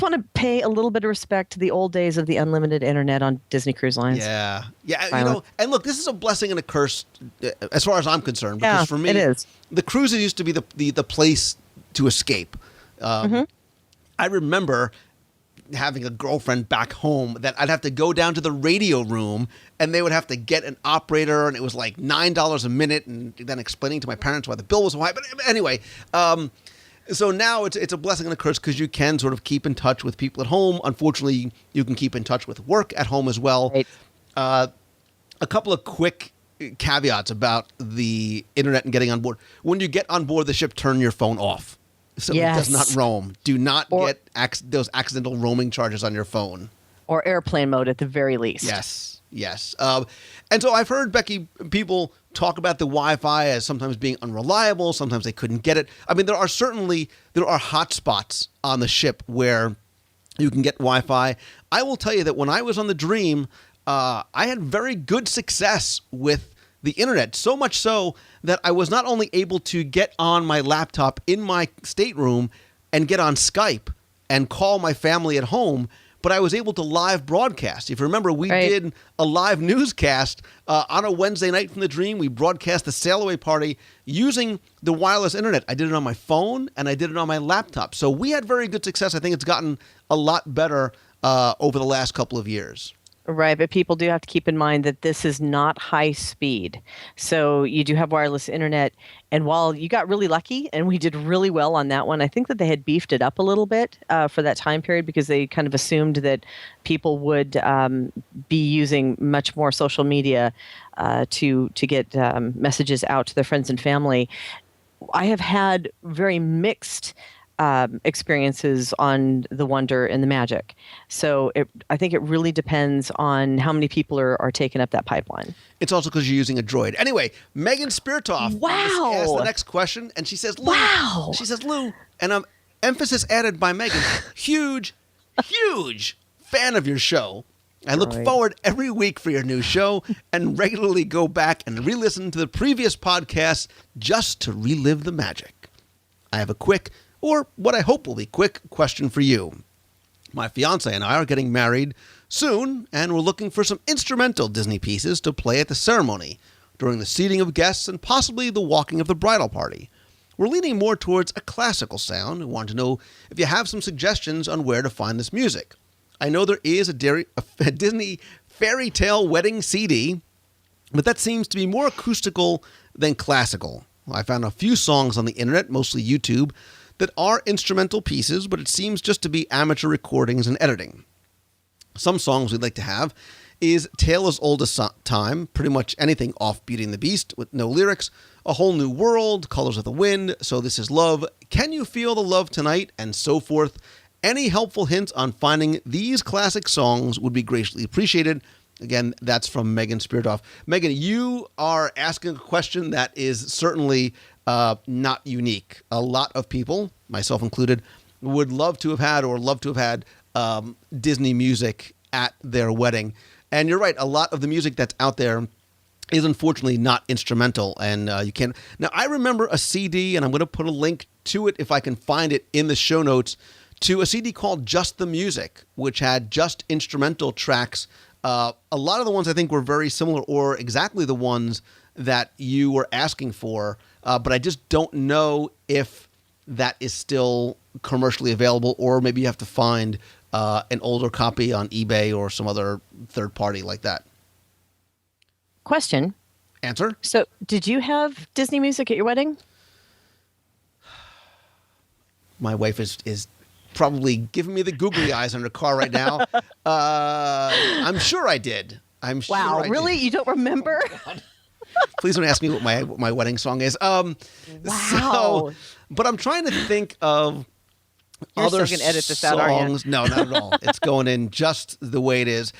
S4: want to pay a little bit of respect to the old days of the unlimited internet on Disney Cruise Lines.
S3: Yeah, and look, this is a blessing and a curse as far as I'm concerned. Because for me,
S4: it is.
S3: The cruises used to be the place to escape. I remember having a girlfriend back home that I'd have to go down to the radio room and they would have to get an operator, and it was like $9 a minute, and then explaining to my parents why the bill was so high. But anyway, so now it's a blessing and a curse because you can sort of keep in touch with people at home. Unfortunately, you can keep in touch with work at home as well.
S4: Right.
S3: A couple of quick caveats about the internet and getting on board. When you get on board the ship, turn your phone off. so it does not roam. Do not get those accidental roaming charges on your phone.
S4: Or airplane mode at the very least.
S3: Yes. And so I've heard, Becky, people talk about the Wi-Fi as sometimes being unreliable. Sometimes they couldn't get it. I mean, there are hotspots on the ship where you can get Wi-Fi. I will tell you that when I was on the Dream, I had very good success with the internet, so much so that I was not only able to get on my laptop in my stateroom and get on Skype and call my family at home, but I was able to live broadcast. If you remember, we did a live newscast on a Wednesday night from the Dream. We broadcast the sail-away party using the wireless internet. I did it on my phone, and I did it on my laptop. So we had very good success. I think it's gotten a lot better over the last couple of years.
S4: Right, but people do have to keep in mind that this is not high speed. So you do have wireless internet, and while you got really lucky, and we did really well on that one, I think that they had beefed it up a little bit for that time period because they kind of assumed that people would be using much more social media to get messages out to their friends and family. I have had very mixed experiences on the Wonder and the Magic. So I think it really depends on how many people are taking up that pipeline.
S3: It's also because you're using a droid. Anyway, Megan Spiritoff asked the next question, and she says, Lou.
S4: Wow.
S3: She says, Lou, and emphasis added by Megan, huge fan of your show. I look forward every week for your new show and regularly go back and re-listen to the previous podcasts just to relive the magic. I have a quick, or what I hope will be quick, question for you. My fiance and I are getting married soon, and we're looking for some instrumental Disney pieces to play at the ceremony, during the seating of guests, and possibly the walking of the bridal party. We're leaning more towards a classical sound and want to know if you have some suggestions on where to find this music. I know there is a Disney fairy tale wedding CD, but that seems to be more acoustical than classical. I found a few songs on the internet, mostly YouTube, that are instrumental pieces, but it seems just to be amateur recordings and editing. Some songs we'd like to have is Tale as Old as Time, pretty much anything off Beauty and the Beast with no lyrics, A Whole New World, Colors of the Wind, So This Is Love, Can You Feel the Love Tonight, and so forth. Any helpful hints on finding these classic songs would be greatly appreciated. Again, that's from Megan Spiritoff. Megan, you are asking a question that is certainly not unique. A lot of people, myself included, would love to have had Disney music at their wedding. And you're right, a lot of the music that's out there is unfortunately not instrumental, and you can't. Now, I remember a CD, and I'm going to put a link to it if I can find it in the show notes, to a CD called Just the Music, which had just instrumental tracks. A lot of the ones I think were very similar or exactly the ones that you were asking for, but I just don't know if that is still commercially available, or maybe you have to find an older copy on eBay or some other third party like that.
S4: Question.
S3: Answer.
S4: So, did you have Disney music at your wedding?
S3: My wife is probably giving me the googly eyes on her car right now. I'm sure I did.
S4: Wow, really? You don't remember?
S3: Please don't ask me what my wedding song is.
S4: Wow.
S3: So, but I'm trying to think of other
S4: still gonna edit this
S3: songs.
S4: out, aren't you?
S3: No, not at all. It's going in just the way it is.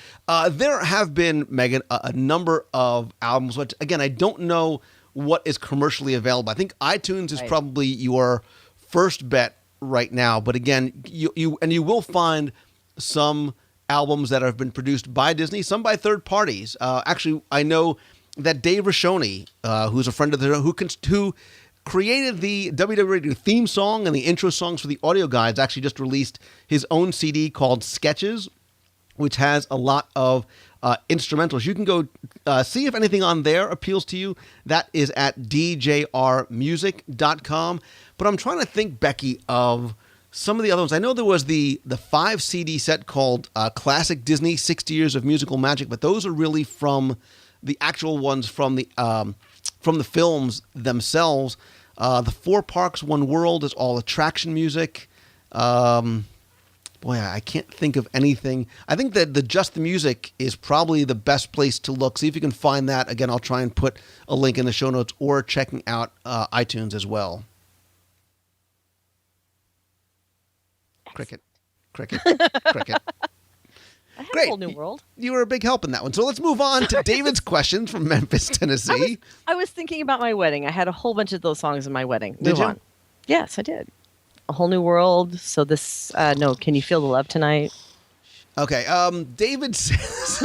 S3: There have been, Megan, a number of albums, which, again, I don't know what is commercially available. I think iTunes is probably your first bet right now. But again, you will find some albums that have been produced by Disney, some by third parties. Actually, I know that Dave Rashoni, who's a friend of the show, who created the WDW theme song and the intro songs for the audio guides, actually just released his own CD called Sketches, which has a lot of instrumentals. You can go see if anything on there appeals to you. That is at djrmusic.com. But I'm trying to think, Becky, of some of the other ones. I know there was the 5 CD set called Classic Disney 60 Years of Musical Magic, but those are really from the actual ones from the films themselves. The 4 Parks, One World is all attraction music. Boy, I can't think of anything. I think that the Just the Music is probably the best place to look. See if you can find that. Again, I'll try and put a link in the show notes, or checking out iTunes as well. Cricket. Cricket. Cricket.
S4: I have
S3: Great.
S4: a whole new world.
S3: You were a big help in that one. So let's move on to David's questions from Memphis, Tennessee.
S4: I was thinking about my wedding. I had a whole bunch of those songs in my wedding.
S3: Did
S4: Move
S3: you?
S4: on. Yes, I did. A whole new world. So this, no, Can You Feel the Love Tonight?
S3: Okay. David says,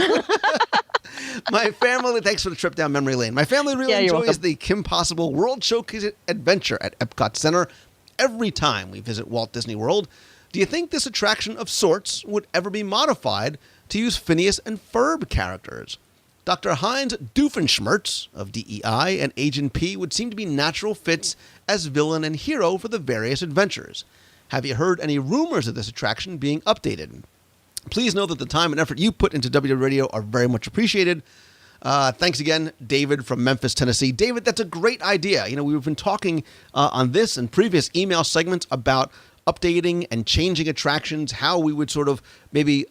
S3: my family, thanks for the trip down memory lane. My family really
S4: Yeah, you're
S3: enjoys
S4: welcome.
S3: the Kim Possible World Showcase Adventure at Epcot Center every time we visit Walt Disney World. Do you think this attraction of sorts would ever be modified to use Phineas and Ferb characters? Dr. Heinz Doofenshmirtz of DEI and Agent P would seem to be natural fits as villain and hero for the various adventures. Have you heard any rumors of this attraction being updated? Please know that the time and effort you put into WDW Radio are very much appreciated. Thanks again, David from Memphis, Tennessee. David, that's a great idea. You know, we've been talking on this and previous email segments about updating and changing attractions, how we would sort of maybe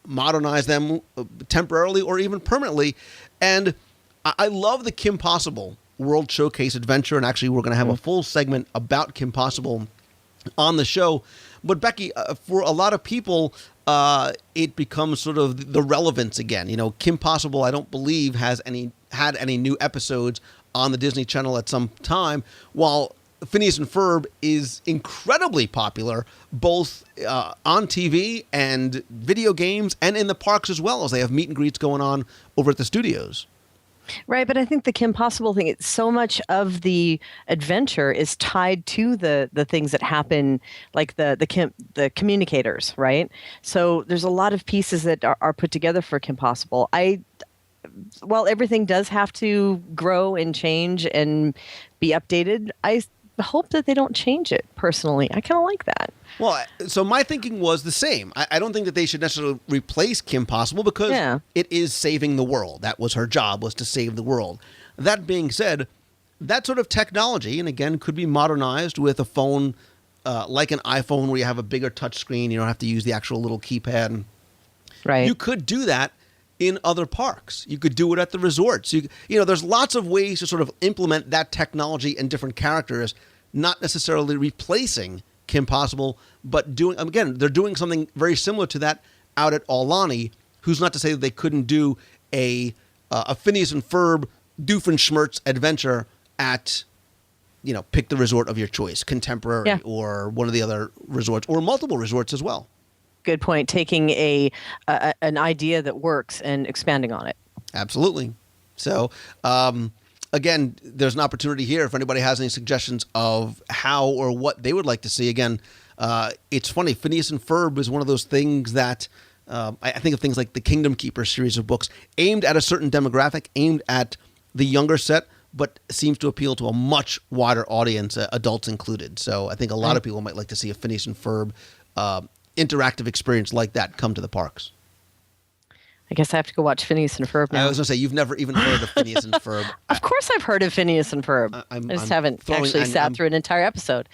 S3: modernize them temporarily or even permanently. And I love the Kim Possible World Showcase Adventure. And actually, we're going to have a full segment about Kim Possible on the show. But Becky, for a lot of people, it becomes sort of the relevance again. You know, Kim Possible, I don't believe had any new episodes on the Disney Channel at some time, while Phineas and Ferb is incredibly popular, both on TV and video games and in the parks as well, as they have meet and greets going on over at the studios.
S4: Right, but I think the Kim Possible thing, so much of the adventure is tied to the things that happen, like the communicators, right? So there's a lot of pieces that are put together for Kim Possible. While everything does have to grow and change and be updated, I hope that they don't change it, personally. I kind of like that.
S3: Well, so my thinking was the same. I don't think that they should necessarily replace Kim Possible because it is saving the world. That was her job, was to save the world. That being said, that sort of technology, and again, could be modernized with a phone like an iPhone where you have a bigger touch screen. You don't have to use the actual little keypad.
S4: Right.
S3: You could do that in other parks. You could do it at the resorts. You know, there's lots of ways to sort of implement that technology and different characters, not necessarily replacing Kim Possible, but they're doing something very similar to that out at Aulani. Who's not to say that they couldn't do a Phineas and Ferb Doofenshmirtz adventure at, you know, pick the resort of your choice, Contemporary or one of the other resorts, or multiple resorts as well.
S4: Good point. Taking an idea that works and expanding on it.
S3: Absolutely. So, again, there's an opportunity here if anybody has any suggestions of how or what they would like to see. Again, it's funny. Phineas and Ferb is one of those things that I think of things like the Kingdom Keeper series of books aimed at a certain demographic, aimed at the younger set, but seems to appeal to a much wider audience, adults included. So I think a lot of people might like to see a Phineas and Ferb interactive experience like that come to the parks.
S4: I guess I have to go watch Phineas and Ferb now.
S3: I was going to say, you've never even heard of Phineas and Ferb.
S4: Of course I've heard of Phineas and Ferb. I just haven't actually sat through an entire episode.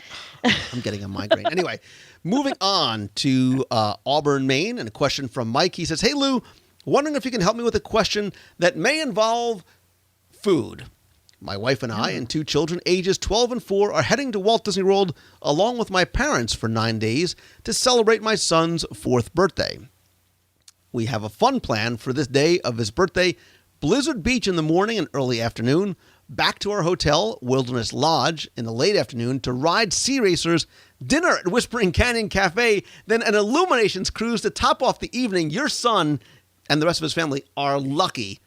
S3: I'm getting a migraine. Anyway, moving on to Auburn, Maine, and a question from Mike. He says, "Hey, Lou, wondering if you can help me with a question that may involve food. My wife and I and two children, ages 12 and 4, are heading to Walt Disney World along with my parents for 9 days to celebrate my son's 4th birthday. We have a fun plan for this day of his birthday: Blizzard Beach in the morning and early afternoon, back to our hotel, Wilderness Lodge, in the late afternoon to ride Sea Racers, dinner at Whispering Canyon Cafe, then an Illuminations cruise to top off the evening. Your son and the rest of his family are lucky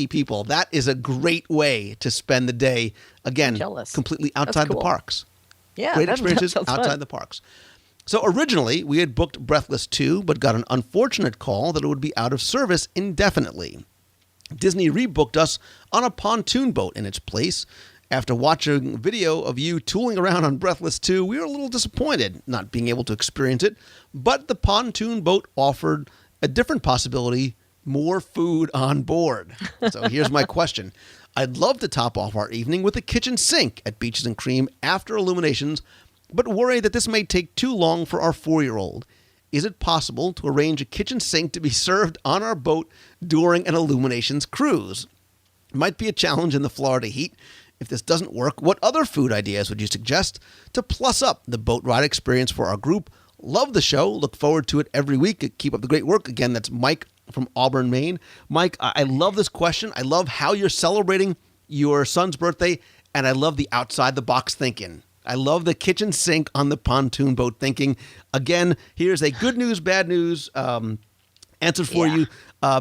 S3: people. That is a great way to spend the day. Again, completely outside the parks.
S4: Yeah,
S3: great experiences outside the parks. So originally, we had booked Breathless 2, but got an unfortunate call that it would be out of service indefinitely. Disney rebooked us on a pontoon boat in its place. After watching video of you tooling around on Breathless 2, we were a little disappointed not being able to experience it, but the pontoon boat offered a different possibility: more food on board. So here's my question. I'd love to top off our evening with a kitchen sink at Beaches and Cream after Illuminations, but worry that this may take too long for our 4-year-old. Is it possible to arrange a kitchen sink to be served on our boat during an Illuminations cruise? Might be a challenge in the Florida heat. If this doesn't work, what other food ideas would you suggest to plus up the boat ride experience for our group? Love the show. Look forward to it every week. Keep up the great work. Again, that's Mike from Auburn, Maine. Mike, I love this question. I love how you're celebrating your son's birthday, and I love the outside-the-box thinking. I love the kitchen sink on the pontoon boat thinking. Again, here's a good news, bad news answer for you.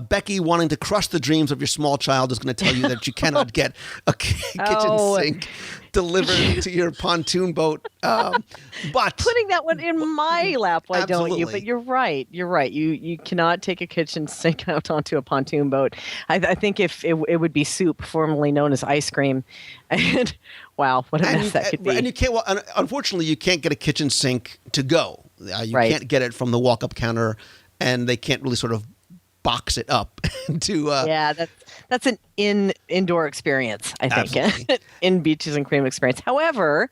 S3: Becky, wanting to crush the dreams of your small child, is going to tell you that you cannot get a kitchen sink delivered to your pontoon boat. But
S4: putting that one in my lap, why
S3: Absolutely.
S4: don't you? But you're right. You're right. You cannot take a kitchen sink out onto a pontoon boat. I think if it would be soup, formerly known as ice cream. And wow, what a mess that could be.
S3: And you can't. Well, unfortunately, you can't get a kitchen sink to go. You
S4: Right.
S3: can't get it from the walk-up counter, and they can't really sort of box it up to.
S4: Yeah, that's an indoor experience, I think.
S3: Absolutely.
S4: In beaches and cream experience. However,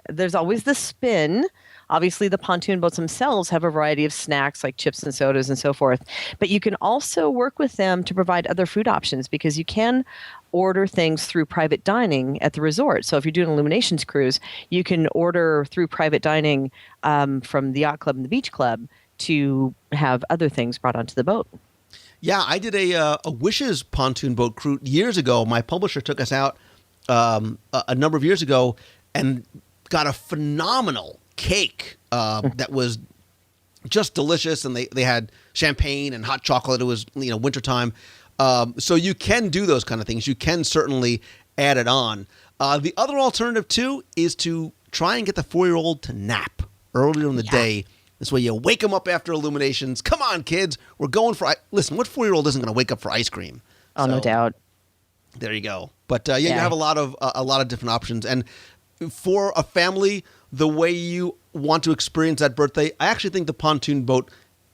S4: there's always the spin. Obviously, the pontoon boats themselves have a variety of snacks like chips and sodas and so forth. But you can also work with them to provide other food options because you can order things through private dining at the resort. So if you're doing illuminations cruise, you can order through private dining from the yacht club and the beach club to have other things brought onto the boat.
S3: Yeah, I did a Wishes pontoon boat cruise years ago. My publisher took us out a number of years ago and got a phenomenal cake that was just delicious, and they had champagne and hot chocolate. It was wintertime, so you can do those kind of things. You can certainly add it on. The other alternative too is to try and get the 4-year-old to nap earlier in the day. This way you wake them up after illuminations. Come on, kids, we're going for. Listen, what 4-year-old isn't going to wake up for ice cream?
S4: Oh, no doubt.
S3: There you go. But you have a lot of different options, and for a family, the way you want to experience that birthday, I actually think the pontoon boat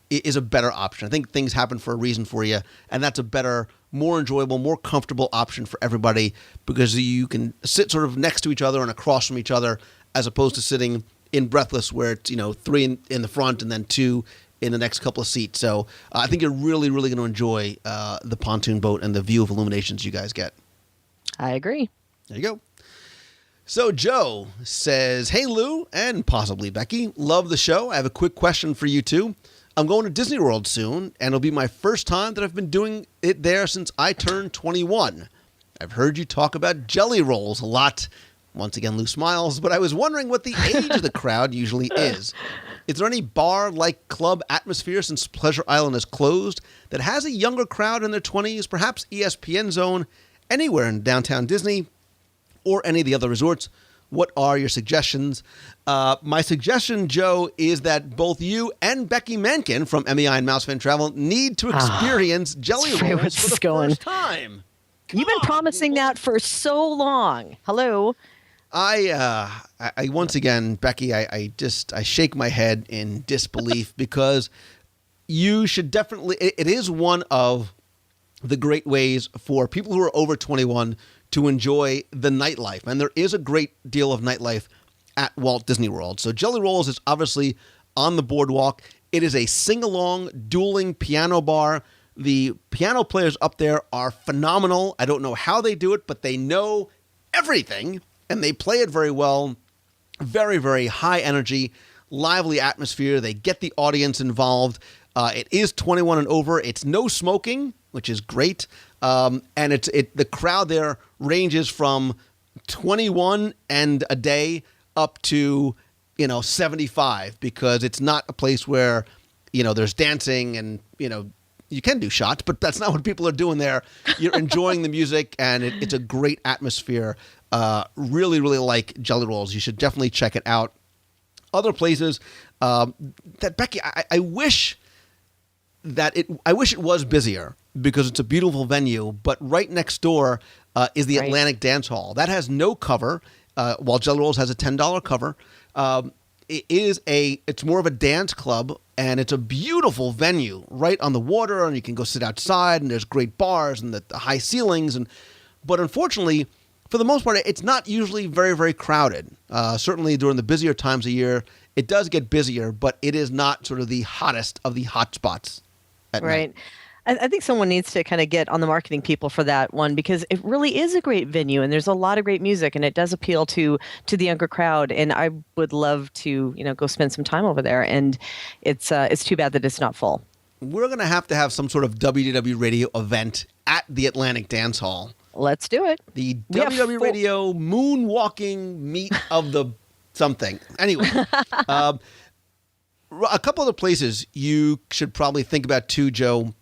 S3: is a better option. I think things happen for a reason for you, and that's a better, more enjoyable, more comfortable option for everybody because you can sit sort of next to each other and across from each other as opposed to sitting in breathless where it's 3 in the front and then 2 in the next couple of seats. So I think you're really, really going to enjoy the pontoon boat and the view of illuminations you guys get.
S4: I agree.
S3: There you go. So Joe says, hey, Lou, and possibly Becky, love the show. I have a quick question for you two. I'm going to Disney World soon, and it'll be my first time that I've been doing it there since I turned 21. I've heard you talk about jelly rolls a lot. Once again, Lou smiles, but I was wondering what the age of the crowd usually is. Is there any bar-like club atmosphere since Pleasure Island is closed that has a younger crowd in their 20s, perhaps ESPN Zone, anywhere in downtown Disney or any of the other resorts? What are your suggestions? My suggestion, Joe, is that both you and Becky Menken from MEI and Mouse Fan Travel need to experience jelly rolls for the first time.
S4: You've been promising that for so long. Hello.
S3: I once again, Becky, I shake my head in disbelief because you should definitely, it is one of the great ways for people who are over 21 to enjoy the nightlife. And there is a great deal of nightlife at Walt Disney World. So Jelly Rolls is obviously on the boardwalk. It is a sing-along, dueling piano bar. The piano players up there are phenomenal. I don't know how they do it, but they know everything, and they play it very well. Very, very high energy, lively atmosphere. They get the audience involved. It is 21 and over. It's no smoking, which is great. And the crowd there ranges from 21 and a day up to 75, because it's not a place where there's dancing and you can do shots, but that's not what people are doing there. You're enjoying the music, and it's a great atmosphere. Really, really like Jelly Rolls. You should definitely check it out. Other places that Becky, I wish it was busier because it's a beautiful venue. But right next door is the Atlantic Dance Hall. That has no cover, while Jelly Rolls has a $10 cover. It's more of a dance club, and it's a beautiful venue right on the water, and you can go sit outside, and there's great bars and the high ceilings. But unfortunately, for the most part, it's not usually very, very crowded. Certainly during the busier times of year, it does get busier, but it is not sort of the hottest of the hot spots at night.
S4: I think someone needs to kind of get on the marketing people for that one because it really is a great venue and there's a lot of great music and it does appeal to the younger crowd. And I would love to, go spend some time over there. And it's too bad that it's not full.
S3: We're going to have some sort of WDW radio event at the Atlantic Dance Hall.
S4: Let's do it.
S3: The WDW radio moonwalking meet of the something. Anyway, a couple other places you should probably think about too, Joe,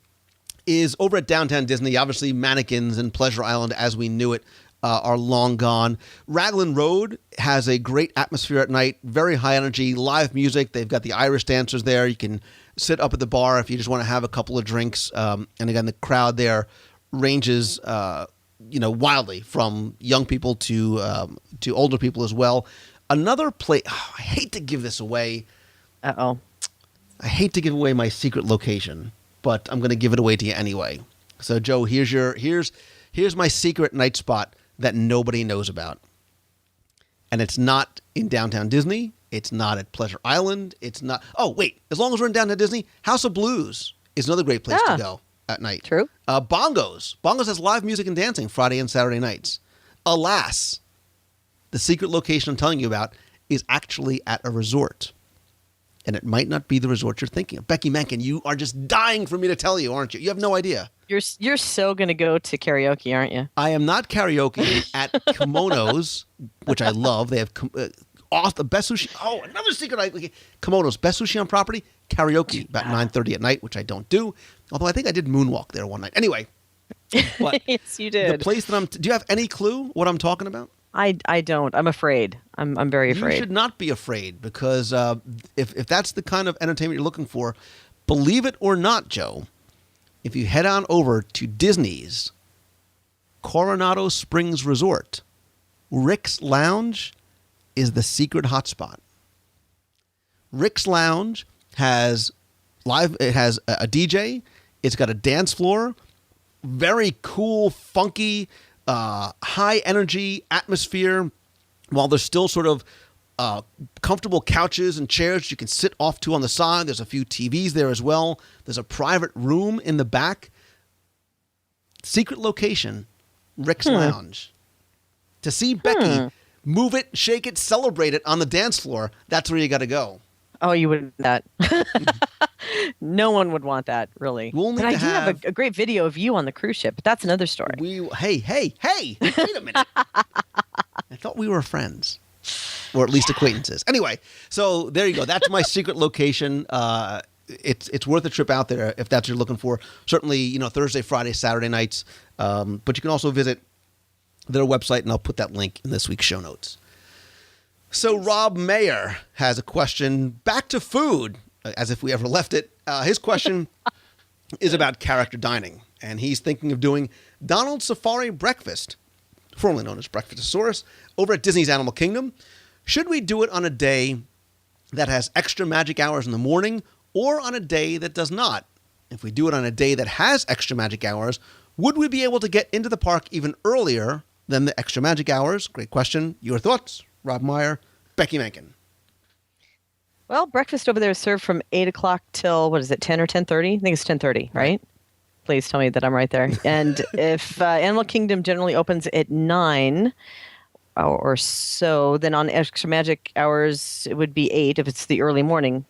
S3: is over at Downtown Disney. Obviously, Mannequins and Pleasure Island as we knew it are long gone. Raglan Road has a great atmosphere at night, very high energy, live music. They've got the Irish dancers there. You can sit up at the bar if you just want to have a couple of drinks. And again, the crowd there ranges, wildly from young people to older people as well. Another place, I hate to give this away.
S4: Uh-oh.
S3: I hate to give away my secret location, but I'm going to give it away to you anyway. So, Joe, here's my secret night spot that nobody knows about. And it's not in Downtown Disney. It's not at Pleasure Island. It's not. Oh, wait. As long as we're in Downtown Disney, House of Blues is another great place to go at night.
S4: True.
S3: Bongos. Bongos has live music and dancing Friday and Saturday nights. Alas, the secret location I'm telling you about is actually at a resort. And it might not be the resort you're thinking of. Becky Menken, you are just dying for me to tell you, aren't you? You have no idea.
S4: You're so going to go to karaoke, aren't you?
S3: I am not karaoke at Kimonos, which I love. They have off the best sushi. Oh, another secret. Kimonos, best sushi on property, karaoke about 9:30 at night, which I don't do. Although I think I did moonwalk there one night. Anyway. But
S4: yes, you did.
S3: The place that do you have any clue what I'm talking about?
S4: I don't. I'm afraid. I'm very afraid.
S3: You should not be afraid because if that's the kind of entertainment you're looking for, believe it or not, Joe, if you head on over to Disney's Coronado Springs Resort, Rick's Lounge is the secret hotspot. Rick's Lounge has it has a DJ. It's got a dance floor, very cool, funky, high energy atmosphere, while there's still sort of comfortable couches and chairs you can sit off to on the side. There's a few TVs there as well. There's a private room in the back. Secret location, Rick's Lounge. To see Becky move it, shake it, celebrate it on the dance floor, that's where you got to go.
S4: Oh, you wouldn't that. No one would want that, really.
S3: We'll
S4: but I do have a great video of you on the cruise ship, but that's another story.
S3: Hey, wait a minute. I thought we were friends, or at least acquaintances. Anyway, so there you go. That's my secret location. It's worth a trip out there if that's what you're looking for. Certainly, Thursday, Friday, Saturday nights. But you can also visit their website, and I'll put that link in this week's show notes. So Rob Mayer has a question. Back to food, as if we ever left it. His question is about character dining, and he's thinking of doing Donald's Safari Breakfast, formerly known as Breakfastosaurus, over at Disney's Animal Kingdom. Should we do it on a day that has extra magic hours in the morning or on a day that does not? If we do it on a day that has extra magic hours, would we be able to get into the park even earlier than the extra magic hours? Great question. Your thoughts? Rob Meyer, Becky Menken.
S4: Well, breakfast over there is served from 8 o'clock till, 10 or 10:30? I think it's 10:30, right? Please tell me that I'm right there. And if Animal Kingdom generally opens at 9 or so, then on extra magic hours, it would be 8 if it's the early morning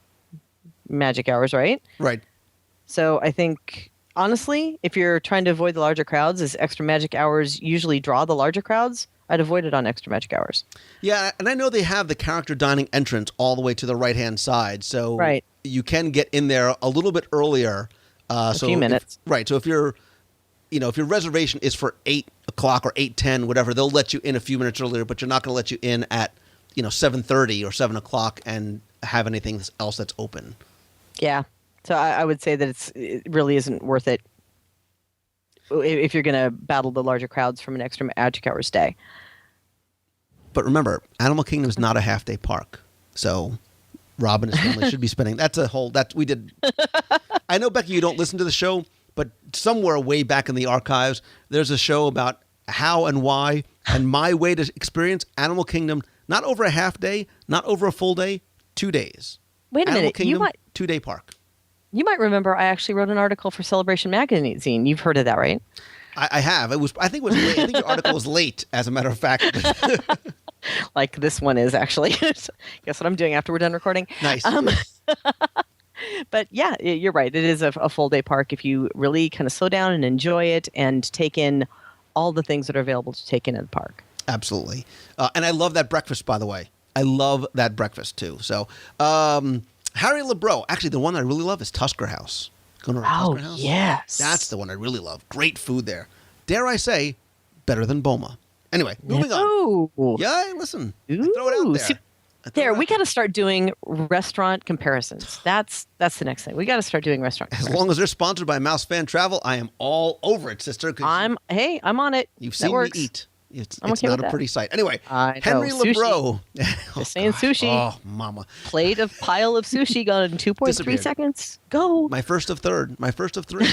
S4: magic hours, right?
S3: Right.
S4: So I think, honestly, if you're trying to avoid the larger crowds, as extra magic hours usually draw the larger crowds, I'd avoid it on extra magic hours.
S3: Yeah, and I know they have the character dining entrance all the way to the right-hand side, so
S4: right.
S3: You can get in there a little bit earlier.
S4: A few minutes.
S3: So if your reservation is for 8 o'clock or 8:10, whatever, they'll let you in a few minutes earlier, but you're not going to let you in at 7:30 or 7 o'clock and have anything else that's open.
S4: Yeah, so I would say that it really isn't worth it if you're going to battle the larger crowds from an extra magic hours day.
S3: But remember, Animal Kingdom is not a half-day park, so Rob and his family should be spending. We did. I know, Becky, you don't listen to the show, but somewhere way back in the archives, there's a show about how and why and my way to experience Animal Kingdom, not over a half day, not over a full day, 2 days.
S4: Wait a
S3: Animal
S4: minute,
S3: Kingdom, 2-day park.
S4: You might remember I actually wrote an article for Celebration Magazine. You've heard of that, right?
S3: I have. I think it was late. I think your article was late, as a matter of fact.
S4: Like this one is actually. Guess what I'm doing after we're done recording?
S3: Nice.
S4: But yeah, you're right. It is a full day park if you really kind of slow down and enjoy it and take in all the things that are available to take in at the park.
S3: Absolutely. And I love that breakfast, by the way. I love that breakfast, too. So, Harry LeBreau. Actually, the one I really love is Tusker House. Going to Tusker House?
S4: Yes.
S3: That's the one I really love. Great food there. Dare I say, better than Boma. Anyway, moving on. Yeah, listen. I throw it out there.
S4: There, we got to start doing restaurant comparisons. That's the next thing. We got to start doing restaurant comparisons.
S3: As long as they're sponsored by Mouse Fan Travel, I am all over it, sister.
S4: I'm on it.
S3: You've seen me eat. It's
S4: okay
S3: not a pretty sight. Anyway,
S4: I
S3: Henry
S4: know.
S3: LeBreau.
S4: Just saying sushi.
S3: Oh, mama.
S4: Pile of sushi gone in 2.3 seconds. Go.
S3: My first of three.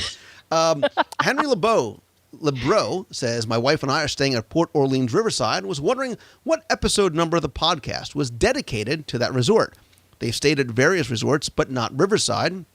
S3: Henry LeBreau says, my wife and I are staying at Port Orleans Riverside and was wondering what episode number of the podcast was dedicated to that resort. They've stayed at various resorts, but not Riverside.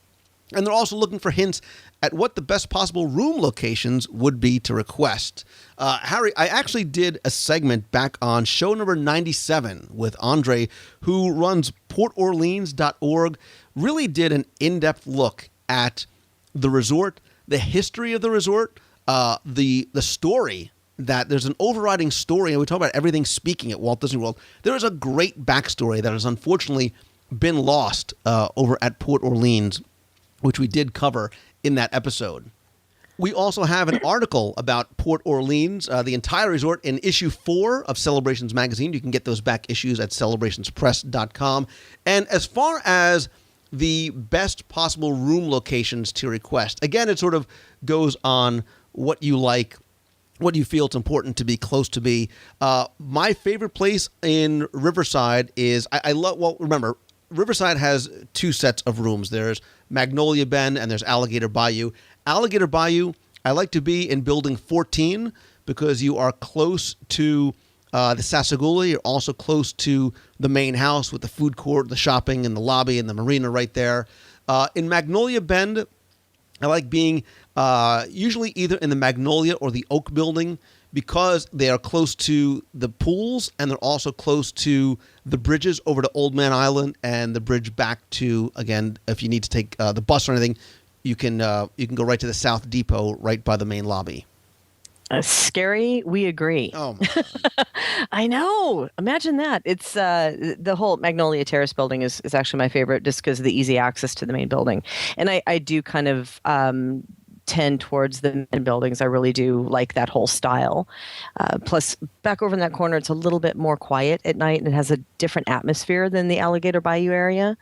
S3: And they're also looking for hints at what the best possible room locations would be to request. Harry, I actually did a segment back on show number 97 with Andre, who runs portorleans.org, really did an in-depth look at the resort, the history of the resort, the story, that there's an overriding story, and we talk about everything speaking at Walt Disney World. There is a great backstory that has unfortunately been lost over at Port Orleans, which we did cover in that episode. We also have an article about Port Orleans, the entire resort, in issue 4 of Celebrations Magazine. You can get those back issues at celebrationspress.com. And as far as the best possible room locations to request, again, it sort of goes on what you like, what you feel it's important to be close to be. My favorite place in Riverside is, remember, Riverside has 2 sets of rooms. There's Magnolia Bend and there's Alligator Bayou. Alligator Bayou, I like to be in building 14 because you are close to the Sassagoula. You're also close to the main house with the food court, the shopping, and the lobby and the marina right there. In Magnolia Bend, I like being usually either in the Magnolia or the Oak building because they are close to the pools and they're also close to the bridges over to Old Man Island and the bridge back to, again, if you need to take the bus or anything, you can go right to the South Depot right by the main lobby.
S4: Scary, we agree.
S3: Oh, my God.
S4: I know. Imagine that. It's the whole Magnolia Terrace building is actually my favorite just because of the easy access to the main building. And I do kind of tend towards the main buildings. I really do like that whole style. Plus, back over in that corner, it's a little bit more quiet at night and it has a different atmosphere than the Alligator Bayou area.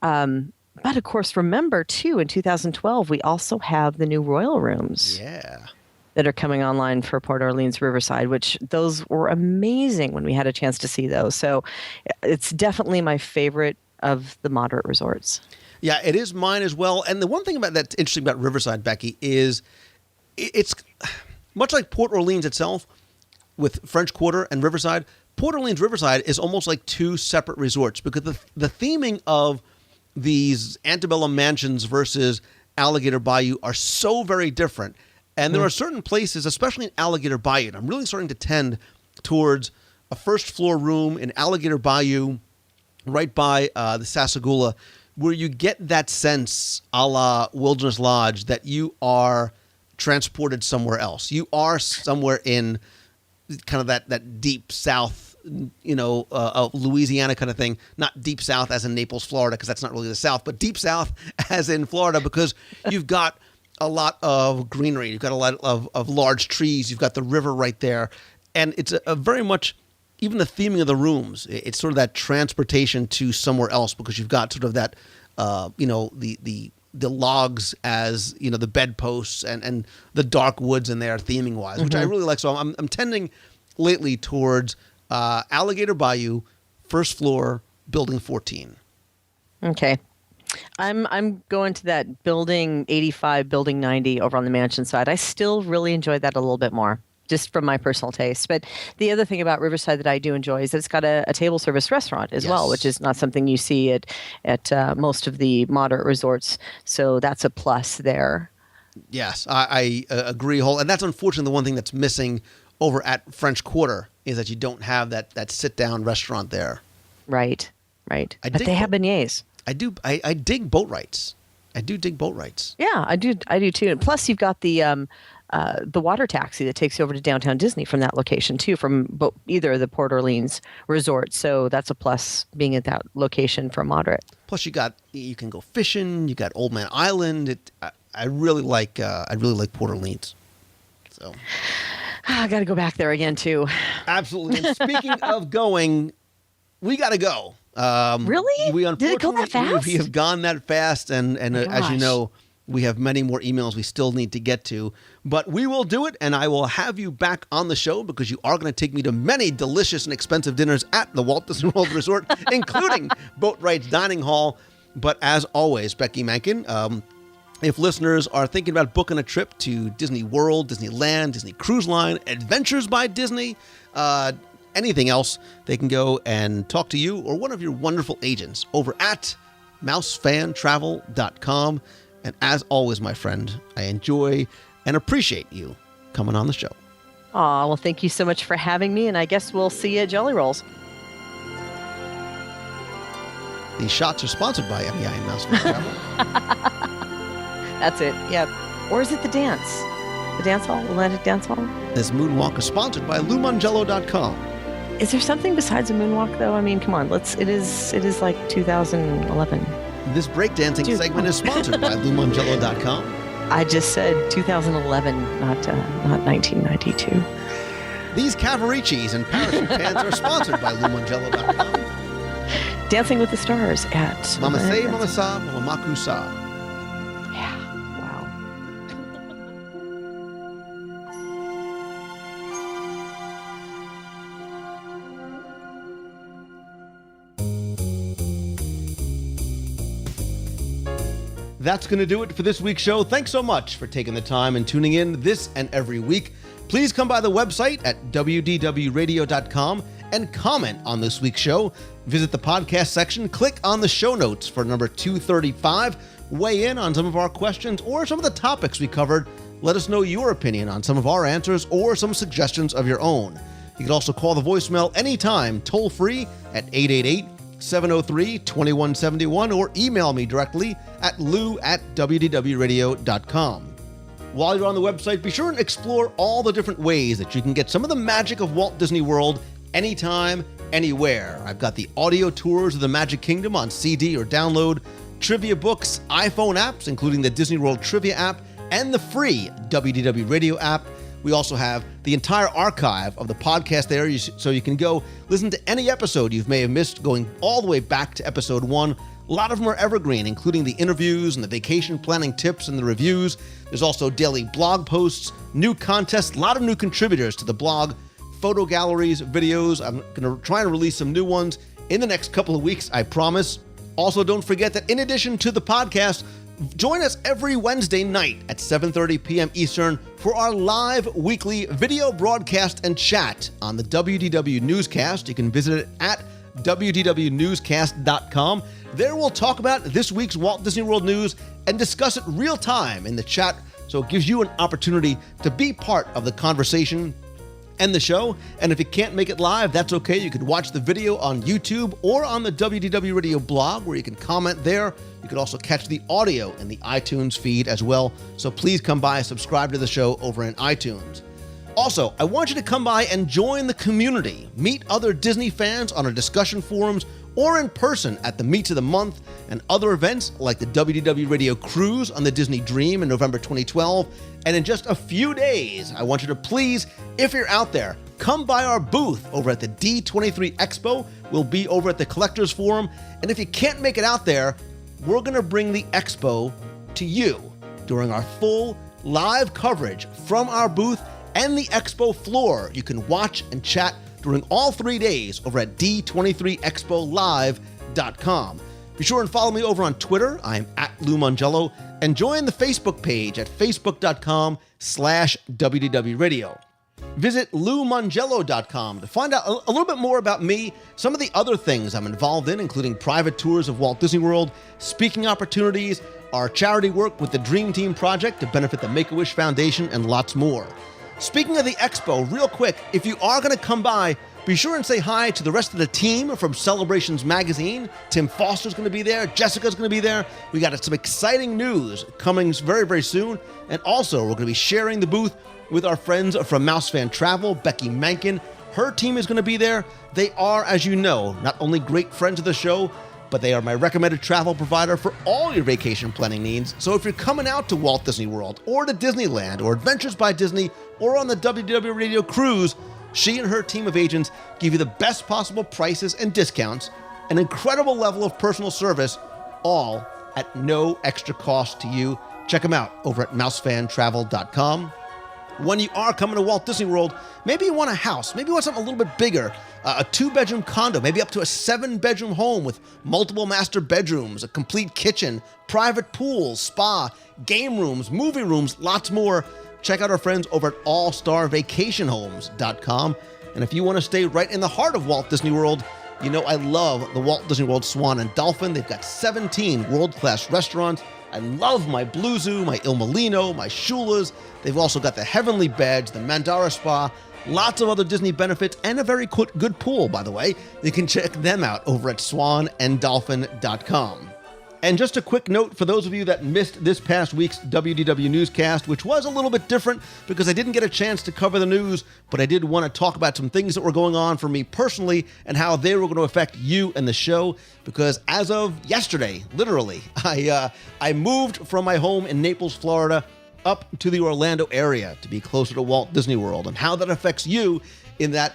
S4: But of course, remember, too, in 2012, we also have the new Royal Rooms.
S3: Yeah.
S4: That are coming online for Port Orleans Riverside, which those were amazing when we had a chance to see those. So it's definitely my favorite of the moderate resorts.
S3: Yeah, it is mine as well. And the one thing that's interesting about Riverside, Becky, is it's much like Port Orleans itself with French Quarter and Riverside. Port Orleans Riverside is almost like 2 separate resorts because the theming of these antebellum mansions versus Alligator Bayou are so very different. And there are certain places, especially in Alligator Bayou, and I'm really starting to tend towards a first-floor room in Alligator Bayou right by the Sassagoula, where you get that sense, a la Wilderness Lodge, that you are transported somewhere else. You are somewhere in kind of that deep south, Louisiana kind of thing. Not deep south as in Naples, Florida, because that's not really the south, but deep south as in Florida, because you've got a lot of greenery. You've got a lot of large trees. You've got the river right there. And it's a very much, even the theming of the rooms, it's sort of that transportation to somewhere else because you've got sort of that, the logs as, the bedposts and the dark woods in there theming wise, which I really like. So I'm tending lately towards Alligator Bayou, first floor, building 14.
S4: Okay. I'm going to that building 85, building 90 over on the mansion side. I still really enjoy that a little bit more. just from my personal taste. But the other thing about Riverside that I do enjoy is that it's got a table service restaurant as well, which is not something you see at most of the moderate resorts. So that's a plus there.
S3: Yes, I agree whole, and that's unfortunately the one thing that's missing over at French Quarter is that you don't have that sit-down restaurant there.
S4: Right. But they have beignets.
S3: I do. I dig boat rides. I do dig boat rides.
S4: Yeah, I do too. And plus, you've got the water taxi that takes you over to downtown Disney from that location too, from either of the Port Orleans resorts. So that's a plus being at that location for moderate.
S3: Plus, you can go fishing. You got Old Man Island. I really like Port Orleans. So
S4: I got to go back there again too.
S3: Absolutely. And speaking of going, we got to go.
S4: Really?
S3: We
S4: Did it go that fast?
S3: We have gone that fast, and as you know, we have many more emails we still need to get to. But we will do it, and I will have you back on the show because you are going to take me to many delicious and expensive dinners at the Walt Disney World Resort, including Boat Rides Dining Hall. But as always, Becky Mankin, if listeners are thinking about booking a trip to Disney World, Disneyland, Disney Cruise Line, Adventures by Disney, anything else, they can go and talk to you or one of your wonderful agents over at mousefantravel.com. And as always, my friend, I enjoy and appreciate you coming on the show.
S4: Aw, well, thank you so much for having me, and I guess we'll see you at Jelly Rolls.
S3: These shots are sponsored by MEI and Mouse Fan Travel.
S4: That's it, yep. Or is it the dance? The dance hall? Atlantic Dance Hall?
S3: This moonwalk is sponsored by LouMongello.com.
S4: Is there something besides a moonwalk, though? I mean, come on, it is like 2011.
S3: This breakdancing segment is sponsored by LouMongello.com.
S4: I just said 2011, not 1992.
S3: These Cavaricis and parachute pants are sponsored by LouMongello.com.
S4: Dancing with the Stars at...
S3: Mama Say, Mama Sa, Mama Maku Sa.
S4: Yeah, wow.
S3: That's going to do it for this week's show. Thanks so much for taking the time and tuning in this and every week. Please come by the website at WDWradio.com and comment on this week's show. Visit the podcast section, click on the show notes for number 235, weigh in on some of our questions or some of the topics we covered. Let us know your opinion on some of our answers or some suggestions of your own. You can also call the voicemail anytime, toll free at 888-703-2171 or email me directly at lou@wdwradio.com. While you're on the website, be sure and explore all the different ways that you can get some of the magic of Walt Disney World anytime, anywhere. I've got the audio tours of the Magic Kingdom on CD or download, trivia books, iPhone apps, including the Disney World Trivia app and the free WDW Radio app. We also have the entire archive of the podcast there, so you can go listen to any episode you may have missed, going all the way back to episode 1. A lot of them are evergreen, including the interviews and the vacation planning tips and the reviews. There's also daily blog posts, new contests, a lot of new contributors to the blog, photo galleries, videos. I'm going to try and release some new ones in the next couple of weeks, I promise. Also, don't forget that in addition to the podcast, join us every Wednesday night at 7:30 p.m. Eastern for our live weekly video broadcast and chat on the WDW Newscast. You can visit it at WDWnewscast.com. There we'll talk about this week's Walt Disney World news and discuss it real time in the chat, so it gives you an opportunity to be part of the conversation and the show. And if you can't make it live, that's okay. You could watch the video on YouTube or on the WDW Radio blog, where you can comment there. You can also catch the audio in the iTunes feed as well. So please come by and subscribe to the show over in iTunes. Also, I want you to come by and join the community. Meet other Disney fans on our discussion forums or in person at the Meets of the Month and other events like the WDW Radio Cruise on the Disney Dream in November 2012. And in just a few days, I want you to please, if you're out there, come by our booth over at the D23 Expo. We'll be over at the Collectors Forum. And if you can't make it out there, we're going to bring the expo to you during our full live coverage from our booth and the expo floor. You can watch and chat during all 3 days over at D23ExpoLive.com. Be sure and follow me over on Twitter. I'm at Lou Mongello, and join the Facebook page at facebook.com/WDW Radio. Visit LouMangello.com to find out a little bit more about me, some of the other things I'm involved in, including private tours of Walt Disney World, speaking opportunities, our charity work with the Dream Team Project to benefit the Make-A-Wish Foundation, and lots more. Speaking of the expo, real quick, if you are going to come by, be sure and say hi to the rest of the team from Celebrations Magazine. Tim Foster's going to be there. Jessica's going to be there. We got some exciting news coming very, very soon. And also, we're going to be sharing the booth with our friends from Mouse Fan Travel, Becky Mankin. Her team is going to be there. They are, as you know, not only great friends of the show, but they are my recommended travel provider for all your vacation planning needs. So if you're coming out to Walt Disney World or to Disneyland or Adventures by Disney or on the WDW Radio cruise, she and her team of agents give you the best possible prices and discounts, an incredible level of personal service, all at no extra cost to you. Check them out over at mousefantravel.com. When you are coming to Walt Disney World, maybe you want a house, maybe you want something a little bit bigger, a 2-bedroom condo, maybe up to a 7-bedroom home with multiple master bedrooms, a complete kitchen, private pools, spa, game rooms, movie rooms, lots more. Check out our friends over at allstarvacationhomes.com. And if you want to stay right in the heart of Walt Disney World, you know I love the Walt Disney World Swan and Dolphin. They've got 17 world-class restaurants. I love my Blue Zoo, my Il Molino, my Shula's. They've also got the Heavenly Beds, the Mandara Spa, lots of other Disney benefits, and a very good pool, by the way. You can check them out over at swananddolphin.com. And just a quick note for those of you that missed this past week's WDW newscast, which was a little bit different because I didn't get a chance to cover the news, but I did want to talk about some things that were going on for me personally and how they were going to affect you and the show. Because as of yesterday, literally, I moved from my home in Naples, Florida, up to the Orlando area to be closer to Walt Disney World, and how that affects you in that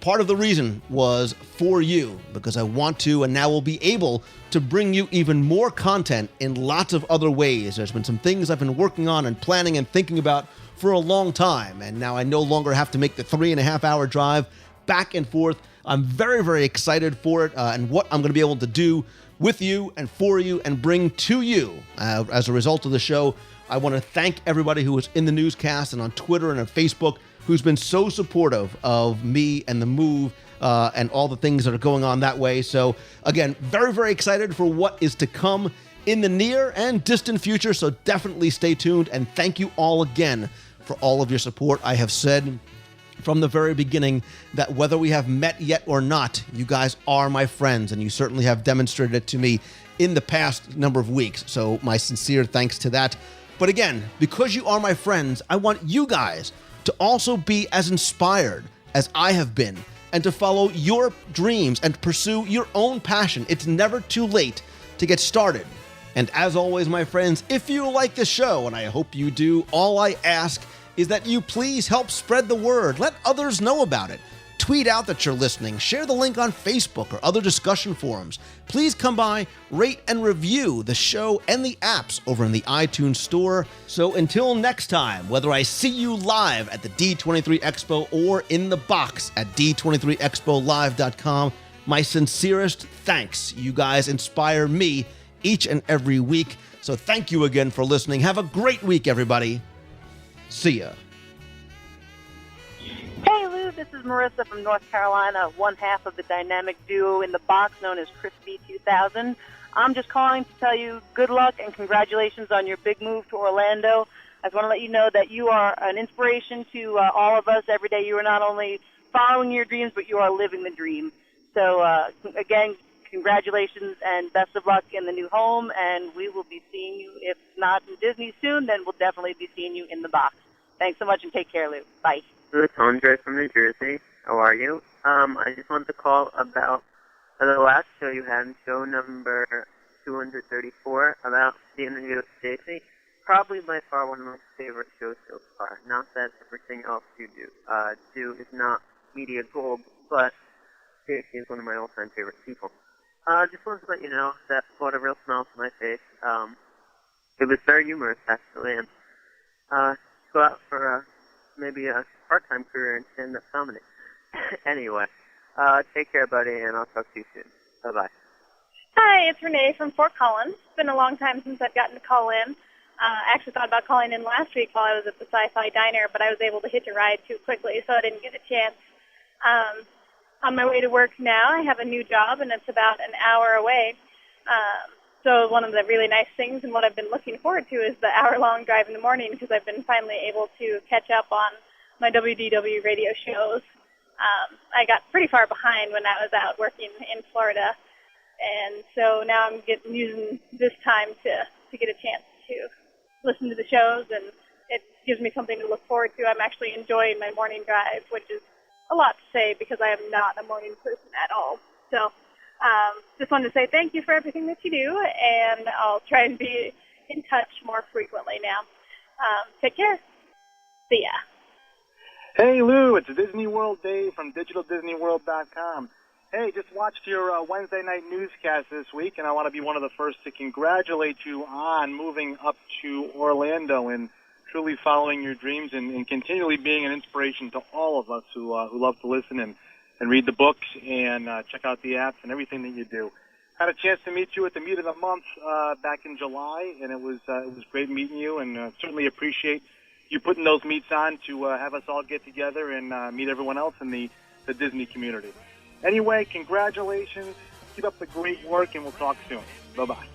S3: part of the reason was for you, because I want to and now will be able to bring you even more content in lots of other ways. There's been some things I've been working on and planning and thinking about for a long time, and now I no longer have to make the 3.5-hour drive back and forth. I'm very, very excited for it and what I'm going to be able to do with you and for you and bring to you as a result of the show. I want to thank everybody who was in the newscast and on Twitter and on Facebook who's been so supportive of me and the move and all the things that are going on that way. So again, very, very excited for what is to come in the near and distant future. So definitely stay tuned, and thank you all again for all of your support. I have said from the very beginning that whether we have met yet or not, you guys are my friends, and you certainly have demonstrated it to me in the past number of weeks. So my sincere thanks to that. But again, because you are my friends, I want you guys to also be as inspired as I have been and to follow your dreams and pursue your own passion. It's never too late to get started. And as always, my friends, if you like the show, and I hope you do, all I ask is that you please help spread the word. Let others know about it. Tweet out that you're listening. Share the link on Facebook or other discussion forums. Please come by, rate and review the show and the apps over in the iTunes Store. So until next time, whether I see you live at the D23 Expo or in the box at d23expolive.com, my sincerest thanks. You guys inspire me each and every week. So thank you again for listening. Have a great week, everybody. See ya.
S5: Hey Lou, this is Marissa from North Carolina, one half of the dynamic duo in the box known as Crispy 2000. I'm just calling to tell you good luck and congratulations on your big move to Orlando. I just want to let you know that you are an inspiration to all of us. Every day you are not only following your dreams, but you are living the dream. So again, congratulations and best of luck in the new home, and we will be seeing you, if not in Disney soon, then we'll definitely be seeing you in the box. Thanks so much and take care, Lou. Bye.
S6: It's Andre from New Jersey. How are you? I just wanted to call about the last show you had, show number 234, about Stephen and Stacy. Probably by far one of my favorite shows so far. Not that everything else you do is not media gold, but Stacy is one of my all-time favorite people. Just wanted to let you know that brought a real smile to my face. It was very humorous, actually, and go out for maybe a part-time career in stand-up comedy. Anyway, take care, buddy, and I'll talk to you soon. Bye-bye.
S7: Hi, it's Renee from Fort Collins. It's been a long time since I've gotten to call in. I actually thought about calling in last week while I was at the Sci-Fi Diner, but I was able to hitch a ride too quickly, so I didn't get a chance. On my way to work now, I have a new job, and it's about an hour away. So one of the really nice things and what I've been looking forward to is the hour-long drive in the morning, because I've been finally able to catch up on my WDW radio shows. I got pretty far behind when I was out working in Florida, and so now I'm using this time to get a chance to listen to the shows, and it gives me something to look forward to. I'm actually enjoying my morning drive, which is a lot to say because I am not a morning person at all. So just wanted to say thank you for everything that you do, and I'll try and be in touch more frequently now. Take care. See ya.
S8: Hey, Lou, it's Disney World Dave from DigitalDisneyWorld.com. Hey, just watched your Wednesday night newscast this week, and I want to be one of the first to congratulate you on moving up to Orlando and truly following your dreams and continually being an inspiration to all of us who love to listen and read the books and check out the apps and everything that you do. Had a chance to meet you at the Meet of the Month back in July, and it was great meeting you, and certainly appreciate you putting those meets on to have us all get together and meet everyone else in the Disney community. Anyway, congratulations. Keep up the great work, and we'll talk soon. Bye-bye.